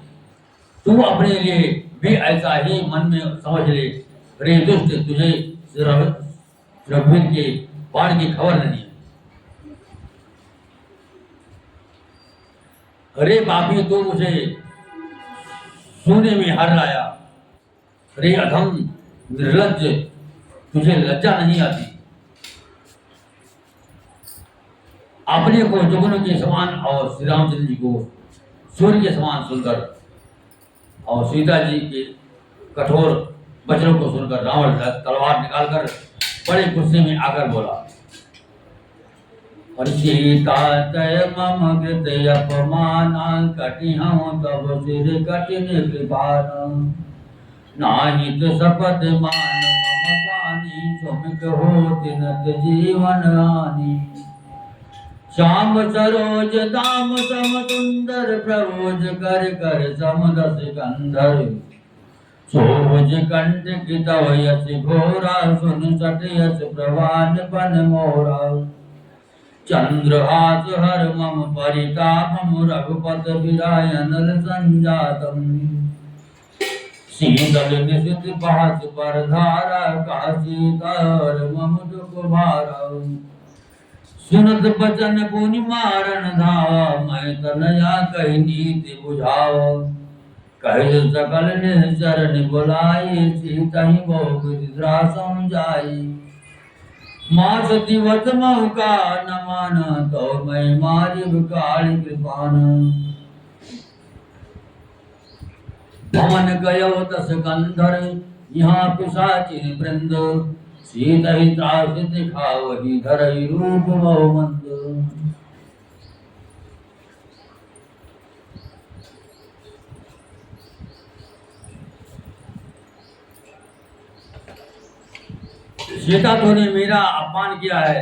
तू अपने लिए भी ऐसा ही मन में समझ ले। रे दुष्ट, तुझे रघुवीर के बाण की खबर नहीं है। अरे पापी, तो मुझे सोने में हार लाया। अरे अधम निर्लज्ज, तुझे लज्जा नहीं आती। अपने को जुगनू के समान और श्री रामचंद्र जी को सूर्य के समान सुनकर और सीता जी के कठोर वचनों को सुनकर रावण तलवार निकालकर बड़े गुस्से में आकर बोला, और सीता तय मम कृत अपमान कटि हम तब सिर कठिन कृपान नाहित शपथ मान मम वाणी सुमित हो तिनत जीवन हानि श्याम सरोज दाम सम सुंदर प्रभोज कर कर समदस गंधर सोज कंठ कितव यश घोरा सुन सट यश प्रवान पन मोरा चंद्रहास हर मम परितापम रघुपत विरायनल संजातम शीतल निशित पहस पर धारा काशी कर मम दुख भारा सुनत बचन पुनि मारन धावा मैं तनया कही नीति बुझाव कह सकल निश्चरण बुलाई सीता ही बहु विद्रा समझाई माँ सतीवत मौका न माना तो मैं मारी काली कृपान भवन गयो तस कंधर यहाँ पिशाचिन वृंद सीत ही त्रास दिखावही धरई रूप बहुमंद सीता, तूने मेरा अपमान किया है,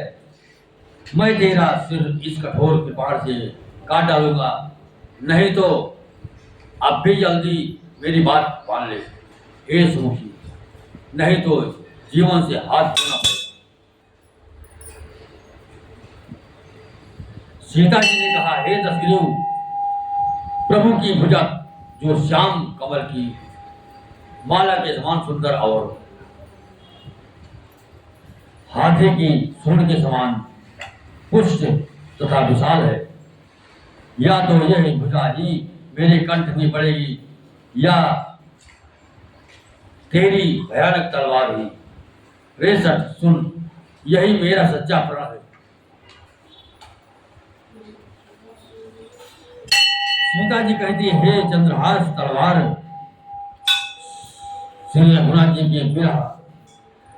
मैं तेरा सिर इस कठोर कृपाण से काट डालूंगा, नहीं तो अब भी जल्दी मेरी बात मान ले हे सुमुखी, नहीं तो जीवन से हाथ धोना पड़ेगा। सीता जी ने कहा, हे दशग्रीव, प्रभु की भुजा जो श्याम कमल की माला के समान सुंदर और हाथी की सूंड के समान पुष्ट तथा विशाल है, या तो यह भुजा ही मेरे कंठ में पड़ेगी या तेरी भयानक तलवार ही। रे सट सुन, यही मेरा सच्चा प्रण है। सीता जी कहती है, हे चंद्रहास तलवार, श्री रघुनाथ जी के विरह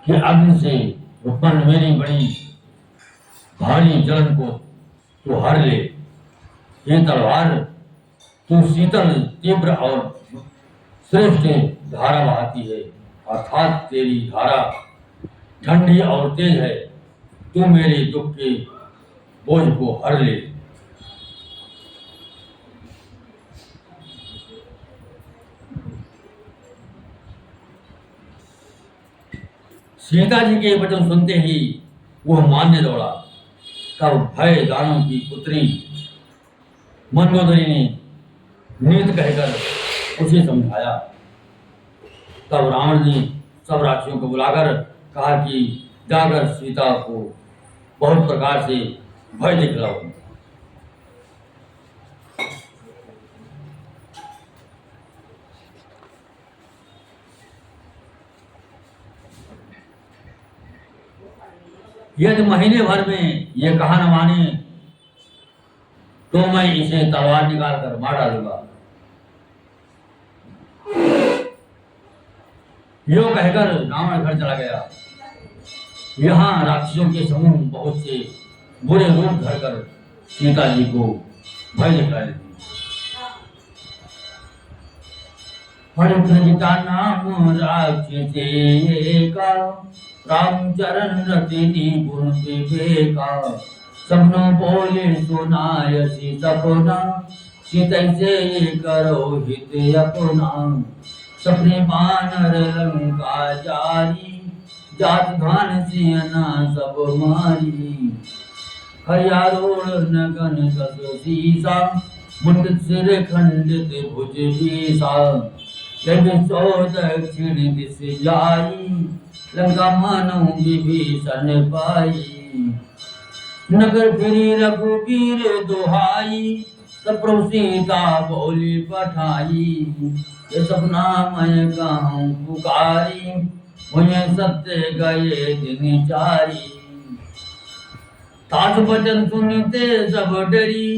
के अग्नि से उत्पन्न मेरी बड़ी भारी जलन को तू हर ले। ये तलवार तू शीतल तीव्र और श्रेष्ठ धारा बहाती है, अर्थात तेरी धारा ठंडी और तेज है। तू मेरे दुख के बोझ को हर ले। सीता जी के वचन सुनते ही वह मानने दौड़ा। तब भय दानों की पुत्री मंदोदरी ने नीत कहकर उसे समझाया। तब रावण ने सब राक्षियों को बुलाकर कहा कि जाकर सीता को बहुत प्रकार से भय दिखलाओ। यदि महीने भर में ये कहा न माने तो मैं इसे तलवार निकाल कर मार डालूंगा। यो कहकर रावण घर चला गया। यहाँ राक्षसों के समूह बहुत से बुरे रूप धरकर सीता जी को भय दिखलाने लगे। हरिभ्रजिता नाम राक्षसे का रामचरण रति निपुण विवेका सबनो बोले सुनायसी सपना सीतैसे करो हित अपना सपने बानर लंका जारी जात धान सियना सब मारी हरियारोड़ नगन सस सीसा मुंडित सिर खंडित भुज बीसा जब सो दक्षिण दिश जाई लंका मानव विभीषण पाई नगर फिरी रघुवीर दोहाई तब प्रभु सीता बोली पठाई, ये सपना मैं कहूँ पुकारी, मुझे सत्य गए दिन चारी। तात वचन सुनते सब डरी,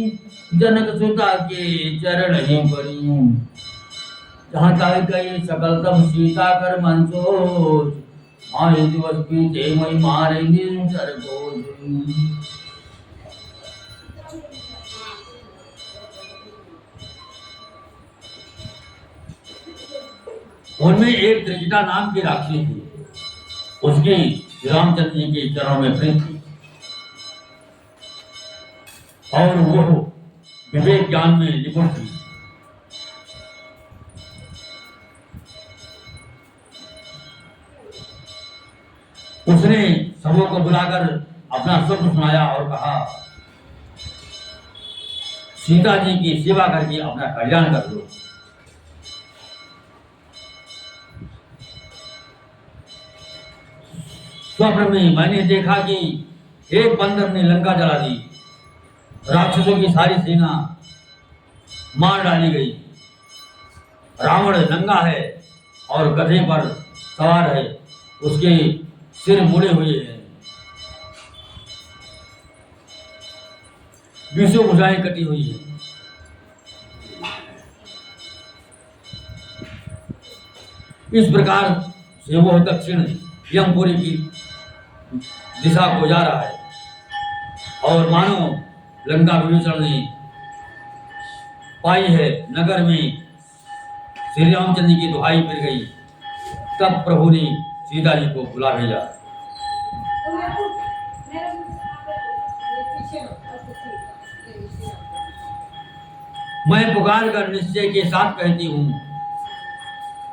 जनक सुता के चरण ही पड़ी। जहाँ तक गई सकल तब सीता कर मन सोच, मारे दिवस बीते मई मारे निरंतर बोझ। उनमें एक त्रिजटा नाम की राक्षसी थी, उसकी रामचंद्र जी के चरणों में प्रीति थी और वो विवेक ज्ञान में निपुण थी। उसने सबों को बुलाकर अपना स्वप्न सुनाया और कहा, सीता जी की सेवा करके अपना कल्याण कर दो। स्वप्न में मैंने देखा कि एक बंदर ने लंका जला दी, राक्षसों की सारी सेना मार डाली गई। रावण नंगा है और गधे पर सवार है, उसके सिर मुड़े हुए हैं, 20 भुजाएं कटी हुई है। इस प्रकार से वो दक्षिण यमपुरी की दिशा को जा रहा है और मानो लंका विभीषण ने पाई है। नगर में श्री रामचंद्र जी की दुहाई फिर गई, तब प्रभु ने सीता जी को बुला भेजा। मैं पुकार कर निश्चय के साथ कहती हूँ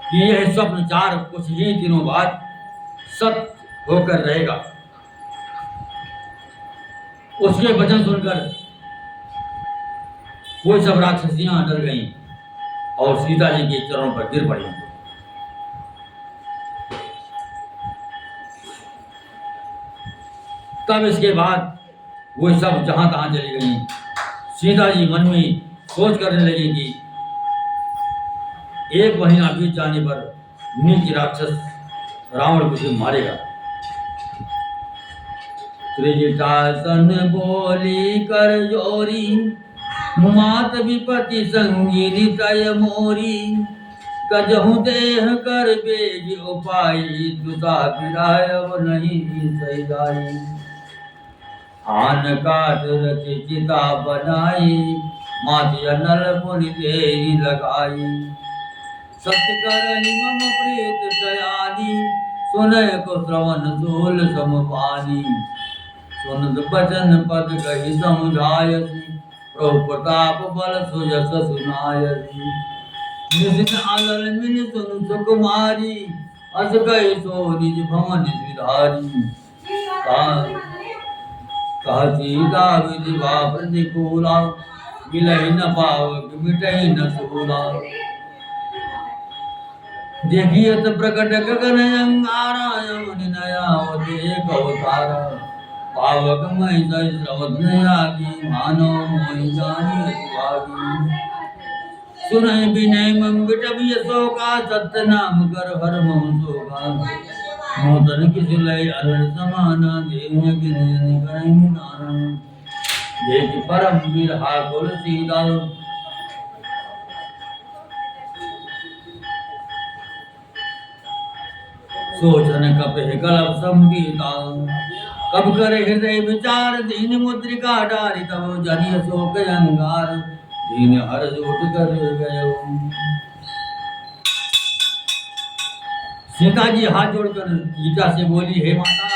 कि यह स्वप्न चार कुछ ही दिनों बाद सत्य होकर रहेगा। उसके वचन सुनकर वो सब राक्षसियां डर गईं और सीता जी के चरणों पर गिर पड़ी। तब इसके बाद वो सब जहां तहां चली गईं। सीता जी मन में सोच करने लगी कि 1 महीना बीत जाने पर नीच राक्षस रावण मुझे मारेगा। त्रिजटासन बोली कर जोरी, मात विपति संगी तय मोरी, कजहु देह कर बेग उपाई, दुता बिराय अब नहीं सही जाई। आन काट रचि चिता बनाई, माति अनल पुनि देरी लगाई। सत्य करहि मम प्रीत दयानी, सुनय को श्रवण सोल समपानी। सुनत बचन पद कहि समुझायसी, प्रभु प्रताप बल सुजस सुनायसी। निशिन आलल मिन सुन सुकुमारी, अस कहि सो निज भवन विधारी। कह सीता विधिवा प्रतिकूला, मिलहि न पावक मिटहि न सूला। देखिए तो प्रकट गगन अंगारा, यमुनि नयावते कवतारा। पावक मई सही श्रवत आगी, मानो मोहि जानी सुहागी। सुनहि विनय मम विटपिय शोका, सत्य नाम कर हर मम शोका। नूतन किसी लय अलर समाना, देह गिने करहि नाना। देख परम बिरहा कुल सीता, सोचन कपि कलप संगीता। कब करे हृदय विचार, दीन मुद्रिका डारि। तब जनिय शोक अंगार, दीन हर्ष उठ कर गयो। सीता जी हाथ जोड़कर गीता से बोली, हे माता,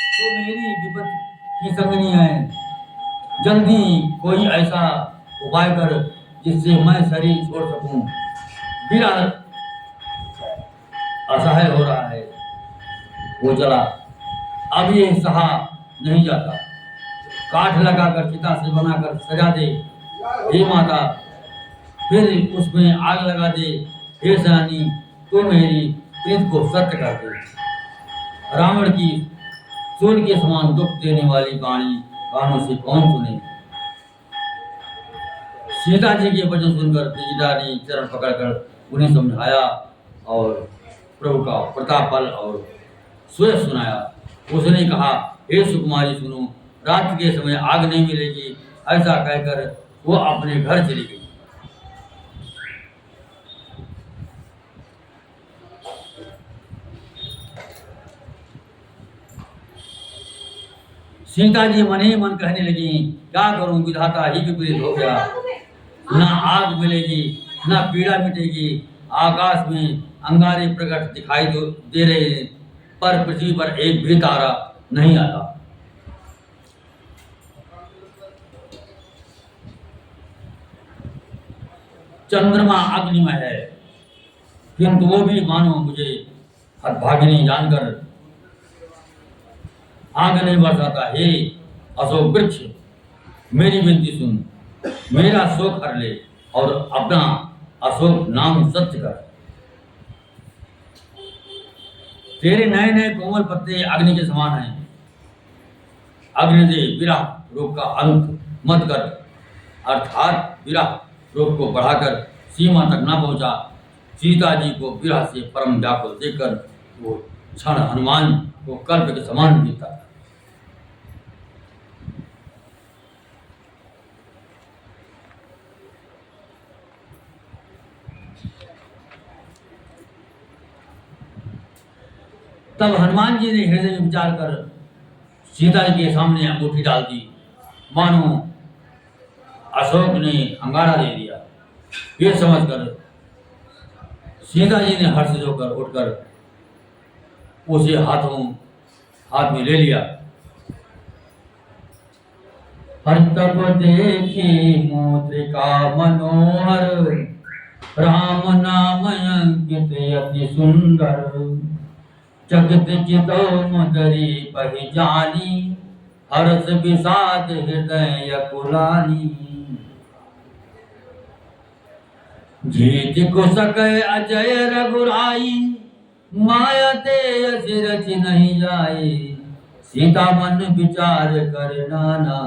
तो मेरी विपत्ति की संगनी है, जल्दी कोई ऐसा उपाय कर जिससे मैं शरीर छोड़ सकूं। विरह असहाय हो रहा है। वो चला, अब ये सहा नहीं जाता। काठ लगाकर चिता से बनाकर सजा दे हे माता, फिर उसमें आग लगा दे हे सेनानी, तो मेरी प्रीत को सत्य कर दे। रावण की सूर्य के समान दुख देने वाली वाणी कानों से कौन सुने। सीता जी के वचन सुनकर त्रिजटा ने चरण पकड़कर उन्हें समझाया और प्रभु का प्रताप बल और स्वयं सुनाया। उसने कहा, हे सुकुमारी सुनो, रात के समय आग नहीं मिलेगी। ऐसा कहकर वो अपने घर चली गई। सीता जी मन ही मन कहने लगी, क्या करूं, विधाता ही विपरीत हो गया। ना आग मिलेगी, ना पीड़ा मिटेगी। आकाश में अंगारे प्रकट दिखाई दे रहे हैं, पर पृथ्वी पर एक भी तारा नहीं आता। चंद्रमा अग्निमय है, किंतु वो भी मानो मुझे हतभागिनी जानकर आग नहीं बरसाता। हे अशोक वृक्ष, मेरी विनती सुन, मेरा शोक हर ले और अपना अशोक नाम सत्य कर। तेरे नए नए कोमल पत्ते अग्नि के समान हैं। अग्नि दे विरह रोग का अंत मत कर, अर्थात विरह रोग को बढ़ाकर सीमा तक न पहुंचा। सीता जी को विरह से परम व्याकुल देखकर वो क्षण हनुमान को कल्प के समान बीता। तब हनुमान जी ने हृदय में विचार कर सीता जी के सामने अंगूठी डाल दी, मानो अशोक ने अंगारा दे दिया। ये समझकर सीता जी ने हर्ष होकर उठकर उसे हाथ में ले लिया। हर तब देखी मुद्रिका मनोहर, राम नाम अंकित अति सुंदर। जगत चितो मदरी पहि जानी, हर्ष विषाद हृदय अकुलानी। जीत को सके अजय रघुराई, माया ते असिरच नहीं जाए। सीता मन विचार कर नाना,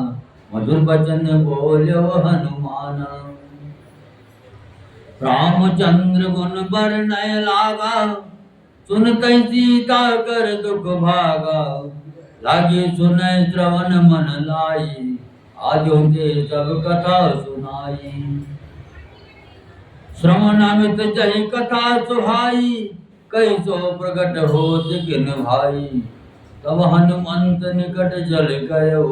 मधुर वचन बोलो हनुमाना। रामचंद्र गुण वर्णय लागा, सुनतै सीता कर दुख भागा। लागे सुनय श्रवण मन लाई, आजो के सब कथा सुनाई। श्रवण अमित जहि कथा सुहाई, कैसो प्रकट होत किन भाई। तब हनुमंत निकट जल गयो,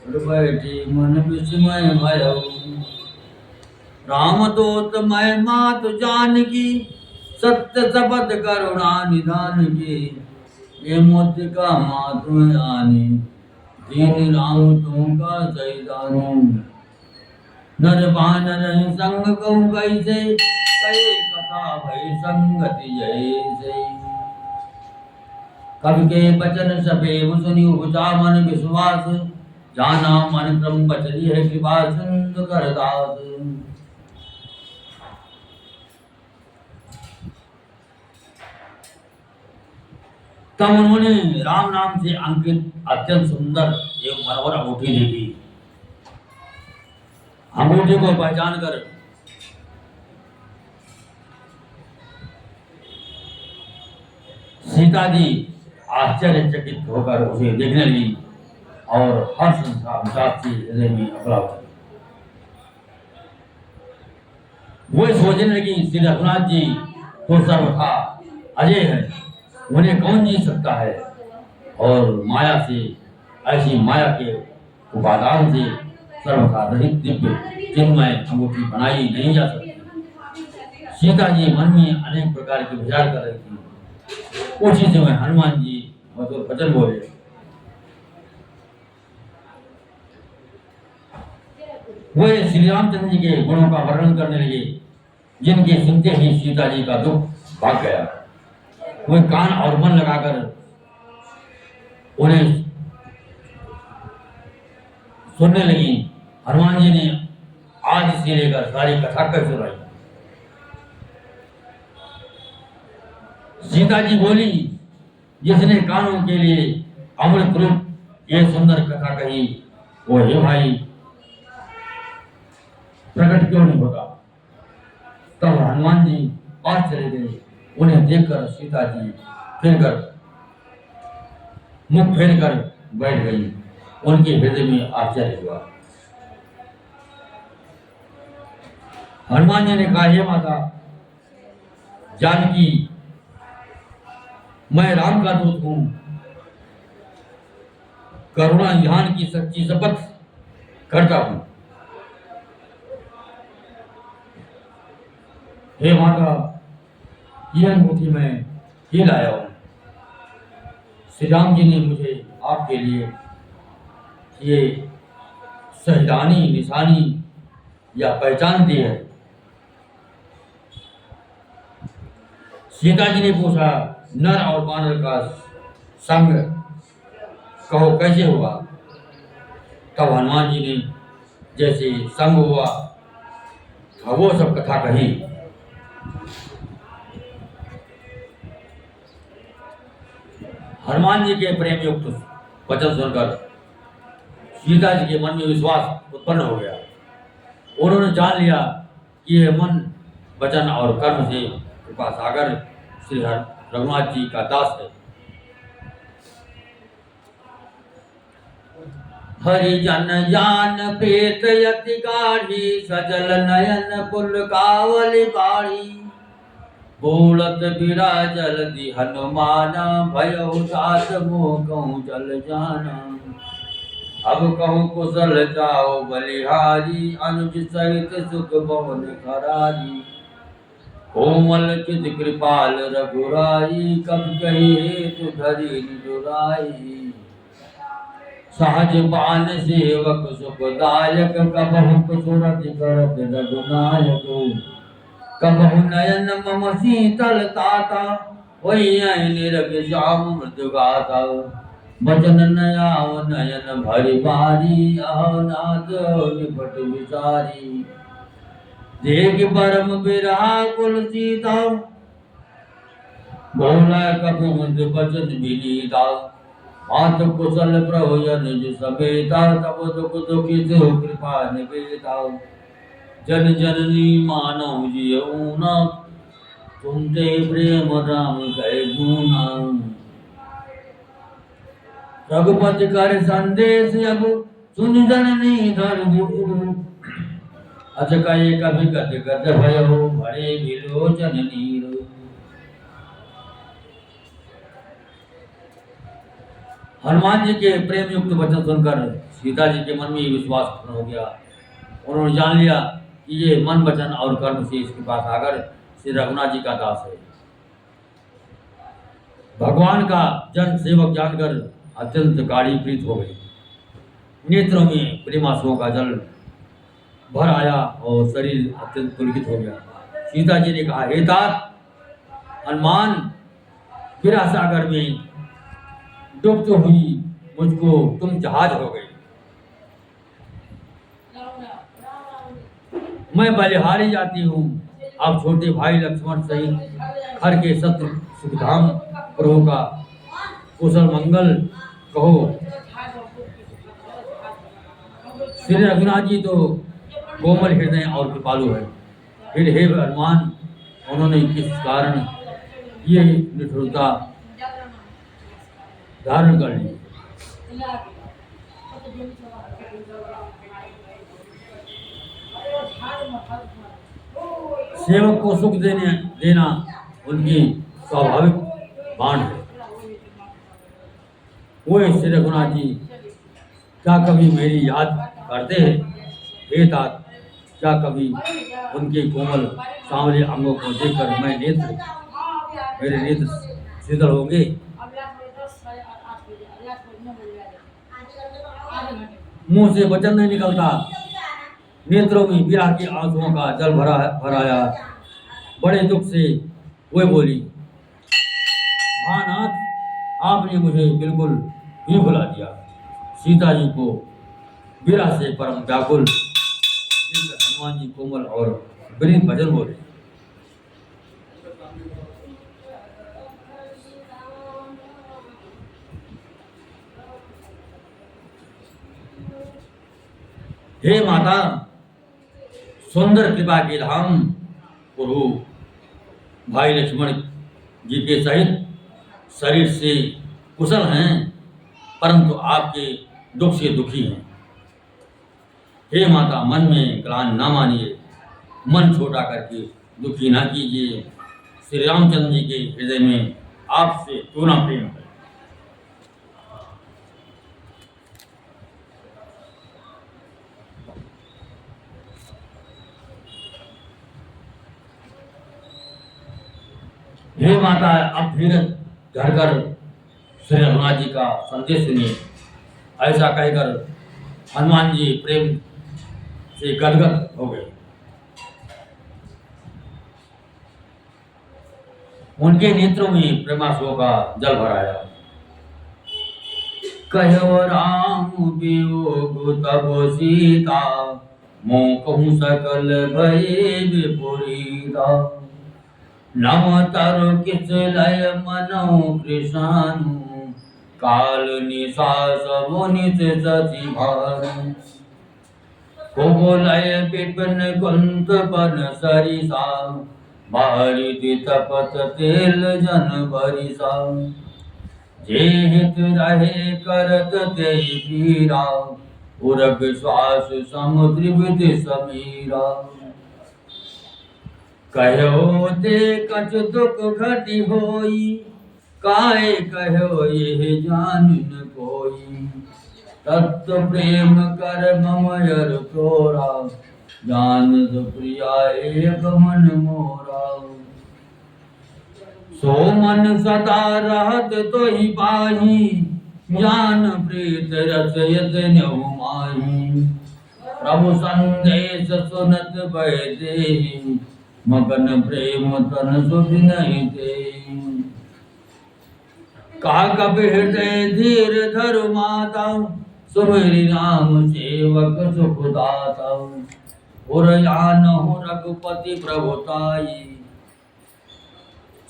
बैठी मन विस्मय भयो। राम दूत मैं मातु जानकी, सत्य शपथ करुणा निधान की। ये मोतिका मातु आनी, दीन राम तुम का सैदानी। नर बानर संग कहूँ कैसे, कहे कथा भई संगति जैसे। कवि के बचन सभे सुनि उपजा मन विश्वास। जाना मन क्रम बचली है कृपा सिंधु करदास। तब उन्होंने राम नाम से अंकित अत्यंत सुंदर एवं मनोहर अंगूठी देखी। अंगूठी को पहचान कर सीता जी आश्चर्यचकित होकर उसे देखने लगी और हर्ष से हृदय में अपरा उठी। वो सोचने लगी, श्री रघुनाथ जी तो सर्वथा अजय है, उन्हें कौन जीत सकता है। और माया से, ऐसी माया के उपादान से सर्वथा रहित दिव्य चिन्मय अंगूठी बनाई नहीं जा सकती। सीता जी मन में अनेक प्रकार के विचार कर रही थी। उसी समय हनुमान जी मधुर वचन बोले। वे श्री रामचंद्र जी के गुणों का वर्णन करने लगे, जिनके सुनते ही सीता जी का दुख भाग गया। वे कान और मन लगाकर उन्हें सुनने लगी। हनुमान जी ने आज से लेकर सारी कथा कर सुनाई। सीता जी बोली, जिसने कानों के लिए अमृत रूप ये सुंदर कथा कही, वो हे भाई प्रकट क्यों नहीं होता। तब हनुमान जी पास चले गए। उन्हें देखकर सीता जी मुख फेर कर बैठ गई। उनके हृदय में आश्चर्य हुआ। हनुमान जी ने कहा, हे माता जानकी, मैं राम का दूत हूं। करुणा निधान की सच्ची शपथ करता हूं। हे माता, यह अंगूठी मैं ही लाया हूं। श्री राम जी ने मुझे आपके लिए ये शहीदानी निशानी या पहचान दी है। सीता जी ने पूछा, नर और वानर का संग कहो कैसे हुआ। तब हनुमान जी ने जैसे संग हुआ वो सब कथा कही। हनुमान जी के प्रेम युक्त वचन सुनकर सीता जी के मन में विश्वास उत्पन्न हो गया। उन्होंने जान लिया कि यह मन वचन और कर्म से कृपा सागर श्री रघुनाथ जी का दास है। हरिजन जान प्रेत यति गाढ़ी, सजल नयन पुल कावल बाड़ी। बोलत बिराजल दि हनुमाना, भयउ तात मोह कहूँ जल जाना। अब कहूँ कुशल जाओ बलिहारी, अनुज सहित सुख भवन करारी। कोमल चित कृपाल रघुराई, कब कही हेतु धरी निजुराई। सहज बान सेवक सुखदायक, कबहु कुसुरति करत रघुनायक। कबहु नयन मम शीतल ताता, वही निरग श्याम मृदु गाता। बचन नयाव नयन भरि बारी, अहो नाथ निपट विचारी। देख परम बिरहा कुल सीता, बोला कपि मृदु बचन विनीता। मात कुशल प्रभु निज समेता, तब दुख दुखित कृपा निवेदा। जन जननी मानव जियऊना, तुम ते प्रेम राम कहे गुना। रघुपति कर संदेश अब, सुन जननी धर गुरु। अचकय कभी गद गद भयो, भरे विलोचन नीर। हनुमान जी के प्रेम युक्त वचन सुनकर सीता जी के मन में विश्वास उत्पन्न हो गया। उन्होंने जान लिया कि ये मन वचन और कर्म से इसके पास आकर श्री रघुनाथ जी का दास है। भगवान का जन सेवक जानकर अत्यंत गाढ़ी प्रीत हो गई। नेत्रों में प्रेमाश्रुओं का जल भर आया और शरीर अत्यंत पुलकित हो गया। सीता जी ने कहा, हे तात हनुमान, विरह सागर में डूबती हुई मुझको तुम जहाज हो गई। मैं बलिहारी जाती हूँ। अब छोटे भाई लक्ष्मण सहित हर के शत्रु सुखधाम प्रभु का कुशल मंगल कहो। श्री रघुनाथ जी तो कोमल हृदय और कृपालु है। फिर हे हनुमान, उन्होंने किस कारण ये निठुरता धारण कर ली। सेवक को सुख देना उनकी स्वाभाविक बाण है। वो श्री रघुनाथ जी क्या कभी मेरी याद करते हैं? हे तात, क्या कभी उनके कोमल सांवले अंगों को देखकर मेरे नेत्र शीतल होंगे? मुंह से वचन नहीं निकलता, नेत्रों में विरह के आंसुओं का जल भराया। बड़े दुख से वो बोली, हाँ नाथ, आपने मुझे बिल्कुल ही भुला दिया। सीता जी को विरह से परम व्याकुल हनुमान जी कोमल और विनीत भजन बोले। हे माता, सुंदर कृपा के धाम प्रभु भाई लक्ष्मण जी के सहित शरीर से कुशल हैं, परंतु आपके दुख से दुखी हैं। हे माता, मन में ग्लानि ना मानिए, मन छोटा करके दुखी ना कीजिए। श्री रामचंद्र जी के हृदय में आपसे पूर्ण प्रेम है। हे माता, अब फिर घर घर श्री रघुनाथ जी का संदेश सुनिए। ऐसा कहकर हनुमान जी प्रेम से गदगद हो गए। उनके नेत्रों में प्रेमाश्रु का जल भराया। कहो राम वियोग तब सीता, मोह कहूँ सकल भये विपरीता। नम तरु किस लय मनो कृष्णानु, काल निशा सब नित सती भानु। कोमलय विपिन कुंत बन सरिसा, बारिति तपत तेल जन बरिसा। जे हित रहे करत तेहि पीरा, उरग श्वास समुद्र विधि समीरा। कहो ते कछ दुख घटी होई, काहे कहो ये जान न कोई। तत्व प्रेम कर ममयर तोरा, जान प्रिया एक मन मोरा। सो मन सदा रहत तो ही पाही, जान प्रीत रस यतन माही। प्रभु संदेश सुनत भय देहि, मगन प्रेम तन सुध नहीं देहि। काकप हृदय धीर धरु माता, सुमिरि राम सेवक सुख दाता। उरयानहु रघुपति प्रभुताई,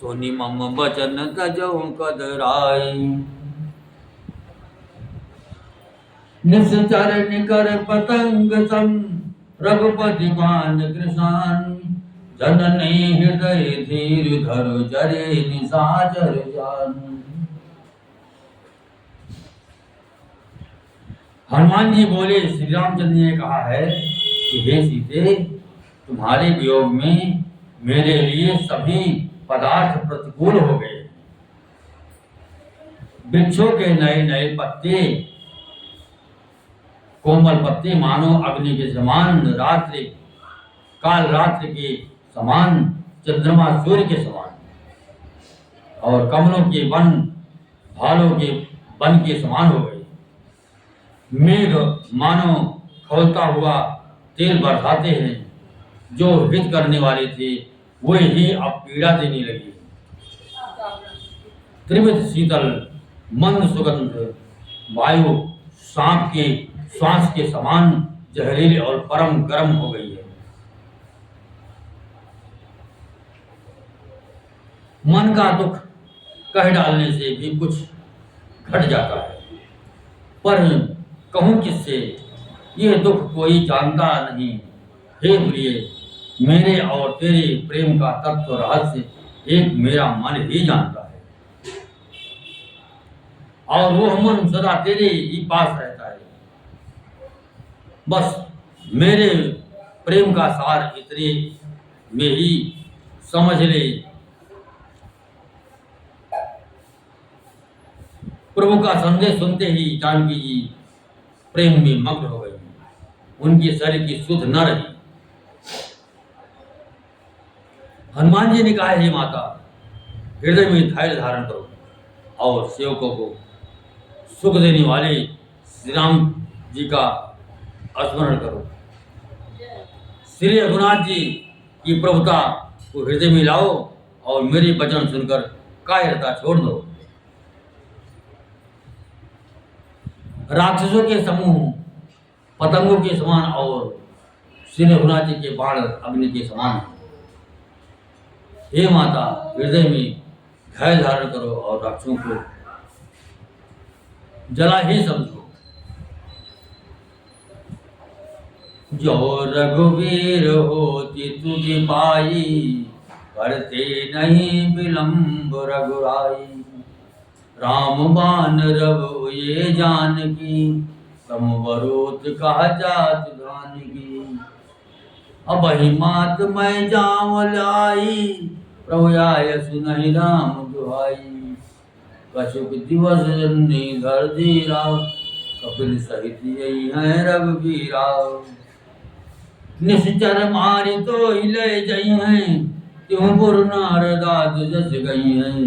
सुनि मम बचन तजहु कदराई। निश्चर निकर पतंग सम, रघुपति बाण कृशान। जननी हृदय धीर धरु, जरे निशाचर जान। हनुमान जी बोले, श्री रामचंद्र जी ने कहा है कि हे सीते, तुम्हारे वियोग में मेरे लिए सभी पदार्थ प्रतिकूल हो गए। वृक्षों के नए नए पत्ते, कोमल पत्ते मानो अग्नि के समान, रात्रि काल रात्रि के समान, चंद्रमा सूर्य के समान, और कमलों के वन भालों के वन के समान हो गए। मेघ मानो खौलता हुआ तेल बरसाते हैं, जो हित करने वाले थे वे ही अब पीड़ा देने लगे। त्रिविध शीतल मंद सुगंध वायु सांप के श्वास के समान जहरीली और परम गर्म हो गई है। मन का दुख कह डालने से भी कुछ घट जाता है, पर कहूं किससे, यह दुख कोई जानता नहीं। हे प्रिय, मेरे और तेरे प्रेम का तत्व रहस्य एक मेरा मन ही जानता है, और वह मन सदा तेरे ही पास रहता है। बस मेरे प्रेम का सार इतने में ही समझ ले। प्रभु का संदेश सुनते ही जानकी जी प्रेम में मग्न हो गई। उनके शरीर की सुध न रही। हनुमान जी ने कहा, हे माता, हृदय में धैर्य धारण करो और सेवकों को सुख देने वाले श्री राम जी का स्मरण करो। श्री रघुनाथ जी की प्रभुता को हृदय में लाओ और मेरे वचन सुनकर कायरता छोड़ दो। राक्षसों के समूह पतंगों के समान और श्री रघुनाथ जी के बाण अग्नि के समान है। हे माता, हृदय में धैर्य धारण करो और राक्षसों को जला ही समझो। जो रघुवीर होती तुझ पाई, करते नहीं विलंब रघुराई। राम बान रघु ये जानकी, तम वरोत कहा जात जानकी। अब ही मात मैं जाऊं लाई, प्रभु आय सुनहि राम दुहाई। कछुक दिवस जन्नी धर धीरा, कपिल सहित यही है रघुवीरा। निश्चर मारी तो हिले जई हैं, त्यों गुरु नारदाद जस गई हैं।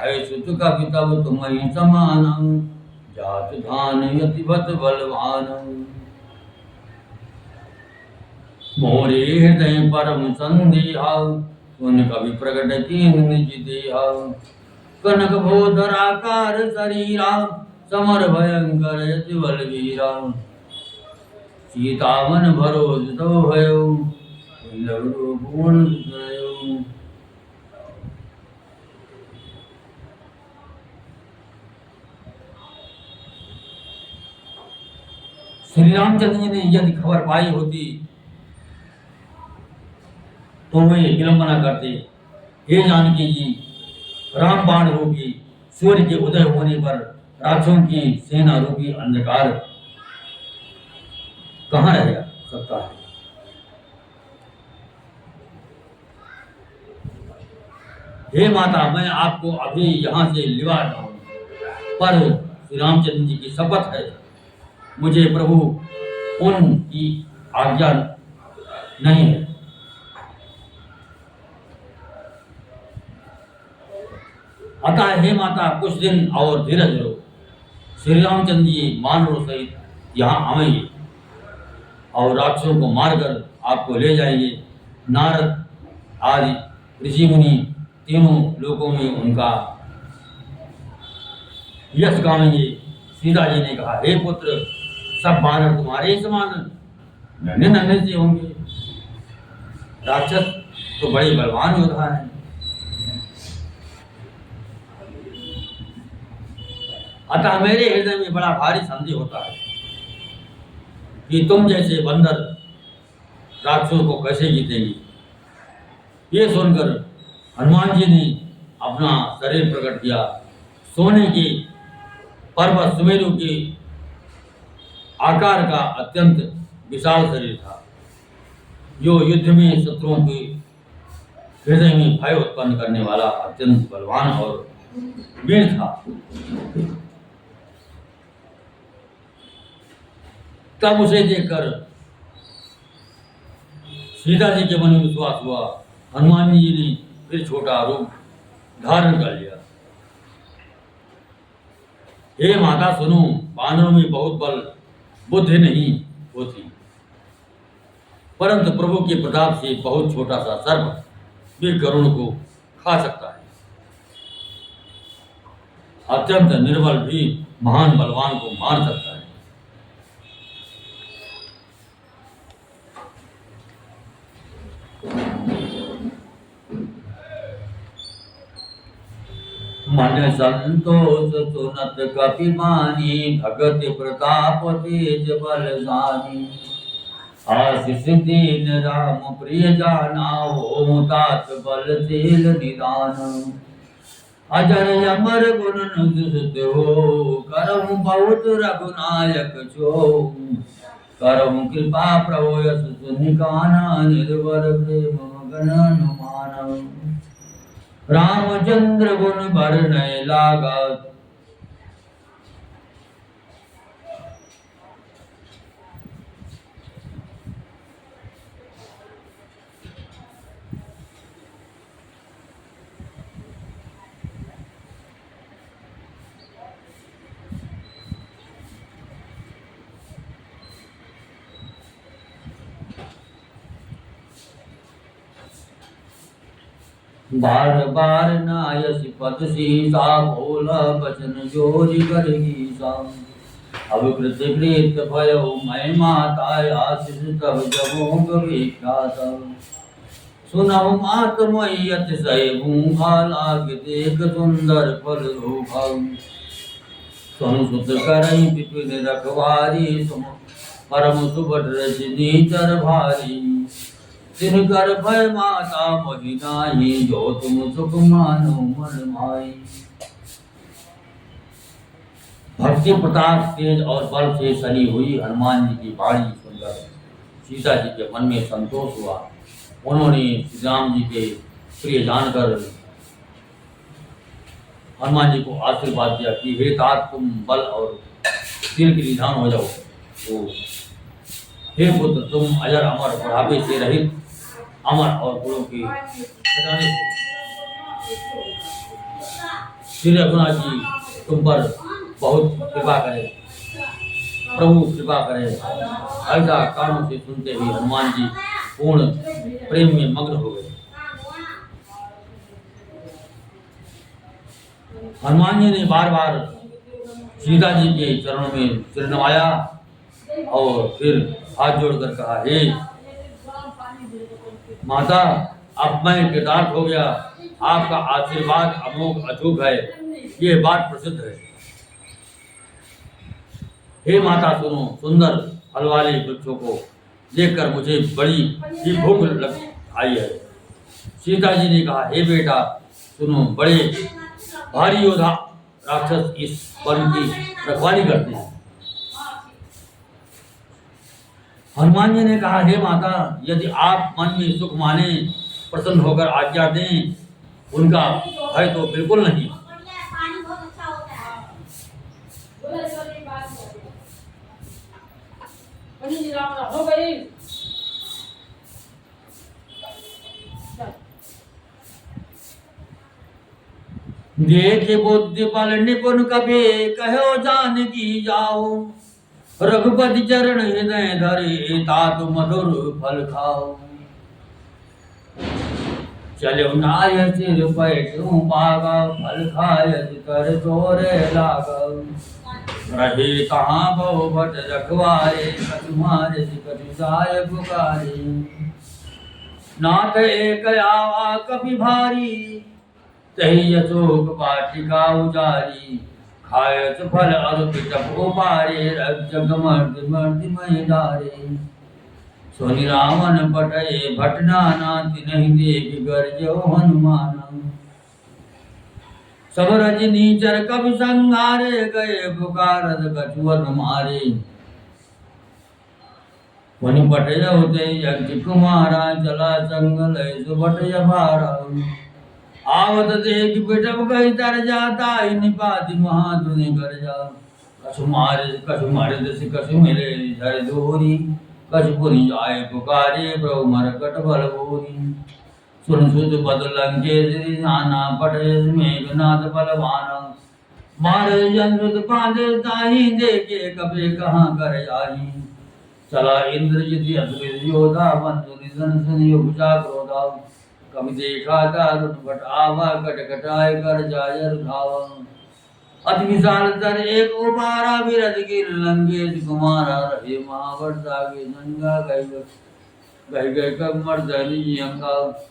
आय सुत कपि तब तुम्हि समान, जात धान यतिवत बलवान। मोरे हृदय परम संदेहा, सुन कवि प्रगट कीन निज देहा। कनक भोधर आकार शरीरा, समर भयंकर यति बलवीरा। सीतावन भरोज तो भयो, लवरो गुण गयो। श्री रामचंद्र जी ने यदि खबर पाई होती तो वे विलंबना करते, हे जानकी जी, रामबाण रूपी सूर्य के उदय होने पर राक्षसों की सेना रूपी अंधकार कहाँ रह सकता है। हे माता, मैं आपको अभी यहाँ से लिवा रहा हूँ, पर श्री रामचंद्र जी की शपथ है, मुझे प्रभु उनकी आज्ञा नहीं है। अतः हे माता, कुछ दिन और धीरज धरो। श्री रामचंद्र जी मानव सहित यहाँ आएंगे और राक्षसों को मारकर आपको ले जाएंगे। नारद आदि ऋषि मुनि तीनों लोकों में उनका यश गावेंगे। सीता जी ने कहा, हे पुत्र, सब बानर तुम्हारे ही समान नन्हे नन्हे से होंगे। राक्षस तो बड़े बलवान योद्धा हैं। अतः मेरे हृदय में बड़ा भारी संदेह होता है कि तुम जैसे बंदर राक्षसों को कैसे जीतेंगी। ये सुनकर हनुमान जी ने अपना शरीर प्रकट किया। सोने के पर्वत सुमेरु के आकार का अत्यंत विशाल शरीर था, जो युद्ध में शत्रुओं के हृदय में भय उत्पन्न करने वाला अत्यंत बलवान और वीर था। तब उसे देखकर सीता जी के मन में विश्वास हुआ। हनुमान जी ने फिर छोटा रूप धारण कर लिया। हे माता सुनो, बानरों में बहुत बल बुद्धि नहीं होती, परंतु प्रभु के प्रताप से बहुत छोटा सा सर्प भी गरुड़ को खा सकता है। अत्यंत निर्बल भी महान बलवान को मार सकता है। मन संतोष सुनत कपि मानी, भगत प्रताप तेज बलशाली। आशीष दीन राम प्रिय जाना, हो तात बलशील निदान। अजर अमर गुण दुष्ट हो, करहु बहुत रघुनायक छो। करहु कृपा प्रभु यस सुनिकाना, निर्भर प्रेम मगन अनुमान। रामचंद्र गुण बरनय लागत, बार बार नायस पद सीसा, बोला बचन जोरि कर गीसा। अब कृत भयो मैं माता, आशीष तब जमोग विख्यात। सुनहु मात मई अतिशय भूखा, लाग देख सुंदर फल रूपा। सुन सुत करई विपिन रखवारी, परम सुबट रजनी चर भारी, तिन कर भय माता मोहि नाही, जो तुम सुख मानो मन माई। भक्ति प्रताप तेज और बल से सनी हुई हनुमान जी की बाणी सुनकर सीता जी के मन में संतोष हुआ। उन्होंने श्री राम जी के प्रिय जानकर हनुमान जी को आशीर्वाद दिया कि हे तात, तुम बल और दिल के निधान हो जाओ। तो हे पुत्र, तुम अजर अमर बुढ़ापे से रहित अमर और गुणों के खजाने हो। श्री रघुनाथ जी तुम पर बहुत कृपा करे, प्रभु कृपा करे। ऐसा कानों से सुनते ही हनुमान जी पूर्ण प्रेम में मग्न हो गए। हनुमान जी ने बार बार सीता जी के चरणों में सिर नवाया और फिर हाथ जोड़कर कहा, हे माता, अब मैं कृतार्थ हो गया। आपका आशीर्वाद अमोघ अचूक है, ये बात प्रसिद्ध है। हे माता सुनो, सुंदर फल वाले वृक्षों को देखकर मुझे बड़ी ही भूख लग आई है। सीता जी ने कहा, हे बेटा सुनो, बड़े भारी योद्धा राक्षस इस वन की रखवाली करते हैं। हनुमान जी ने कहा, हे माता, यदि आप मन में सुख माने, प्रसन्न होकर आज्ञा दें, उनका भय तो बिल्कुल नहीं। हो गई। देख बुद्धि बल निपुण कभी कहो जानकी जाओ, रघुपति चरण हृदय धरे तात मधुर फल खाओ। चलो नाय सिर पैठू पागा, फल खाय कर तोरे लागा। रहे कहाँ बहु भट रखवारे, कछु मारे कछु जाय पुकारे। नाथ एक आवा कपि भारी, तही अशोक वाटिका उजारी। खायत फल अरुत जब उपारे, जग मर्द मर्द मय डारे। सोनि रावण पटये भट नाना, तिन्हि देख गरजो हनुमान। सब रजनी चर कवि संहारे, गए पुकारत कछुअत मारे। वनि पटय होते यज्ञ कुमारा, चला संग लय सुबट यभारा। आवत देख बिटप गई तर जाता, निपाति महाधुनि कर जा। कछु मारे दस कछु मिले झर दोरी, कछु पुनि जाय पुकारे, प्रभु मरकट बल भूरी। सुन सुत पद लंकेश्वरी, नाना पटय मेघनाथ बलवान। मारे जन पांदे ताही, देखे कपे कहाँ कर जाही। चला इंद्रजित अद्भुत योधा, बंधु निधन संयोग क्रोधा। कभी देखा दारुण भट आवा, कटकटाय कर जाय धावा। अति विशाल तर एक उपारा, विरध गिर लंकेश कुमारा। रहे महावर सागे नंगा, गए कब मर्दनी अंगा।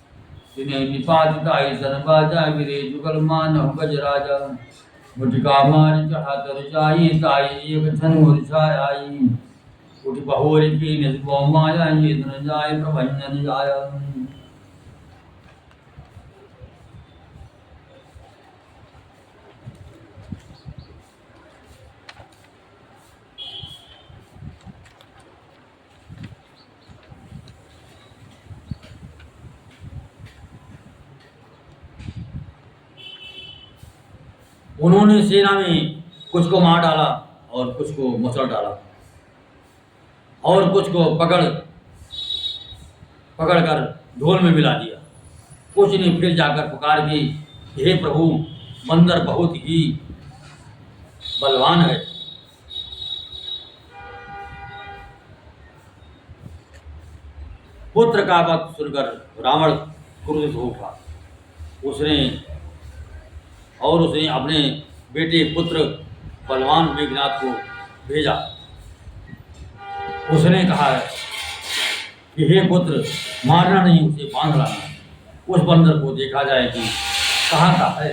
तिन्हें निपातिताई सन बाजा, गिरे जुगल मानव गज राजा। मुटिका मार चढ़ा तर जाई, ताई एक छन मुरझाय आई। उठ बहोर की निज माया, ये धन जाय प्रभंजन जाय। उन्होंने सेना में कुछ को मार डाला और कुछ को मसड़ डाला और कुछ को पकड़कर ढोल में मिला दिया। कुछ ने फिर जाकर पुकार की, हे प्रभु, बंदर बहुत ही बलवान है। पुत्र का वक्त सुनकर रावण क्रोधित हो उठा। उसने अपने बेटे पुत्र बलवान मेघनाथ को भेजा। उसने कहा कि हे पुत्र, मारना नहीं, उसे बांध लाना। उस बंदर को देखा जाए कि कहाँ का है।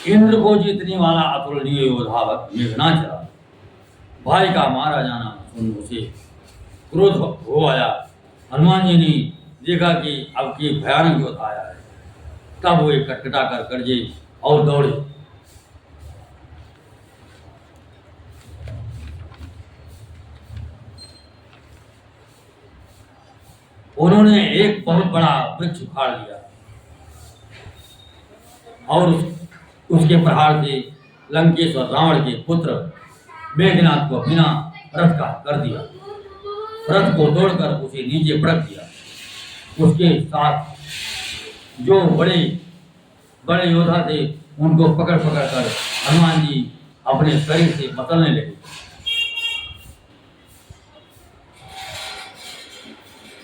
इंद्र को जीतने वाला अतुलनीय योद्धा मेघनाथ चला। भाई का मारा जाना सुन उसे क्रोध हो आया। हनुमान जी ने देखा कि अब की भयानक योद्धा आया है। तब वो कटकटा कर गरजे और दौड़े। उन्होंने एक बहुत बड़ा वृक्ष उखाड़ लिया और उसके प्रहार से लंकेश्वर रावण के पुत्र मेघनाथ को बिना रथ का कर दिया। रथ को तोड़कर उसे नीचे पटक दिया। उसके साथ जो बड़े बड़े योद्धा थे उनको पकड़ पकड़ कर हनुमान जी अपने शरीर से मसलने लगे।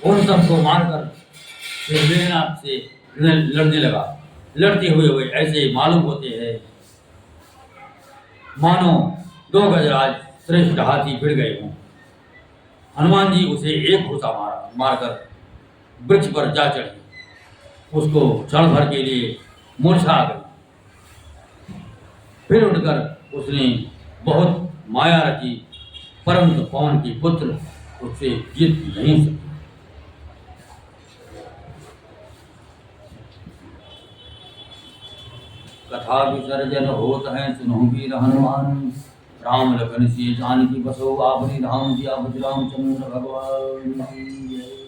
उन सबको मारकर फिर मेघनाथ से लड़ने लगा। लड़ते हुए ऐसे मालूम होते हैं मानो 2 गजराज श्रेष्ठ हाथी भिड़ गए हों। हनुमान जी उसे एक घुसा मारकर वृक्ष पर जा चढ़े। उसको क्षण भर के लिए मूर्छा आ गई। फिर उठकर उसने बहुत माया रची, परंतु पवन के पुत्र उससे जीत नहीं सके। कथा विसर्जन होत है सुनहु वीर हनुमान। राम लखन सिय जानकी बसो आपने धाम दिया। रामचंद्र भगवान की जय।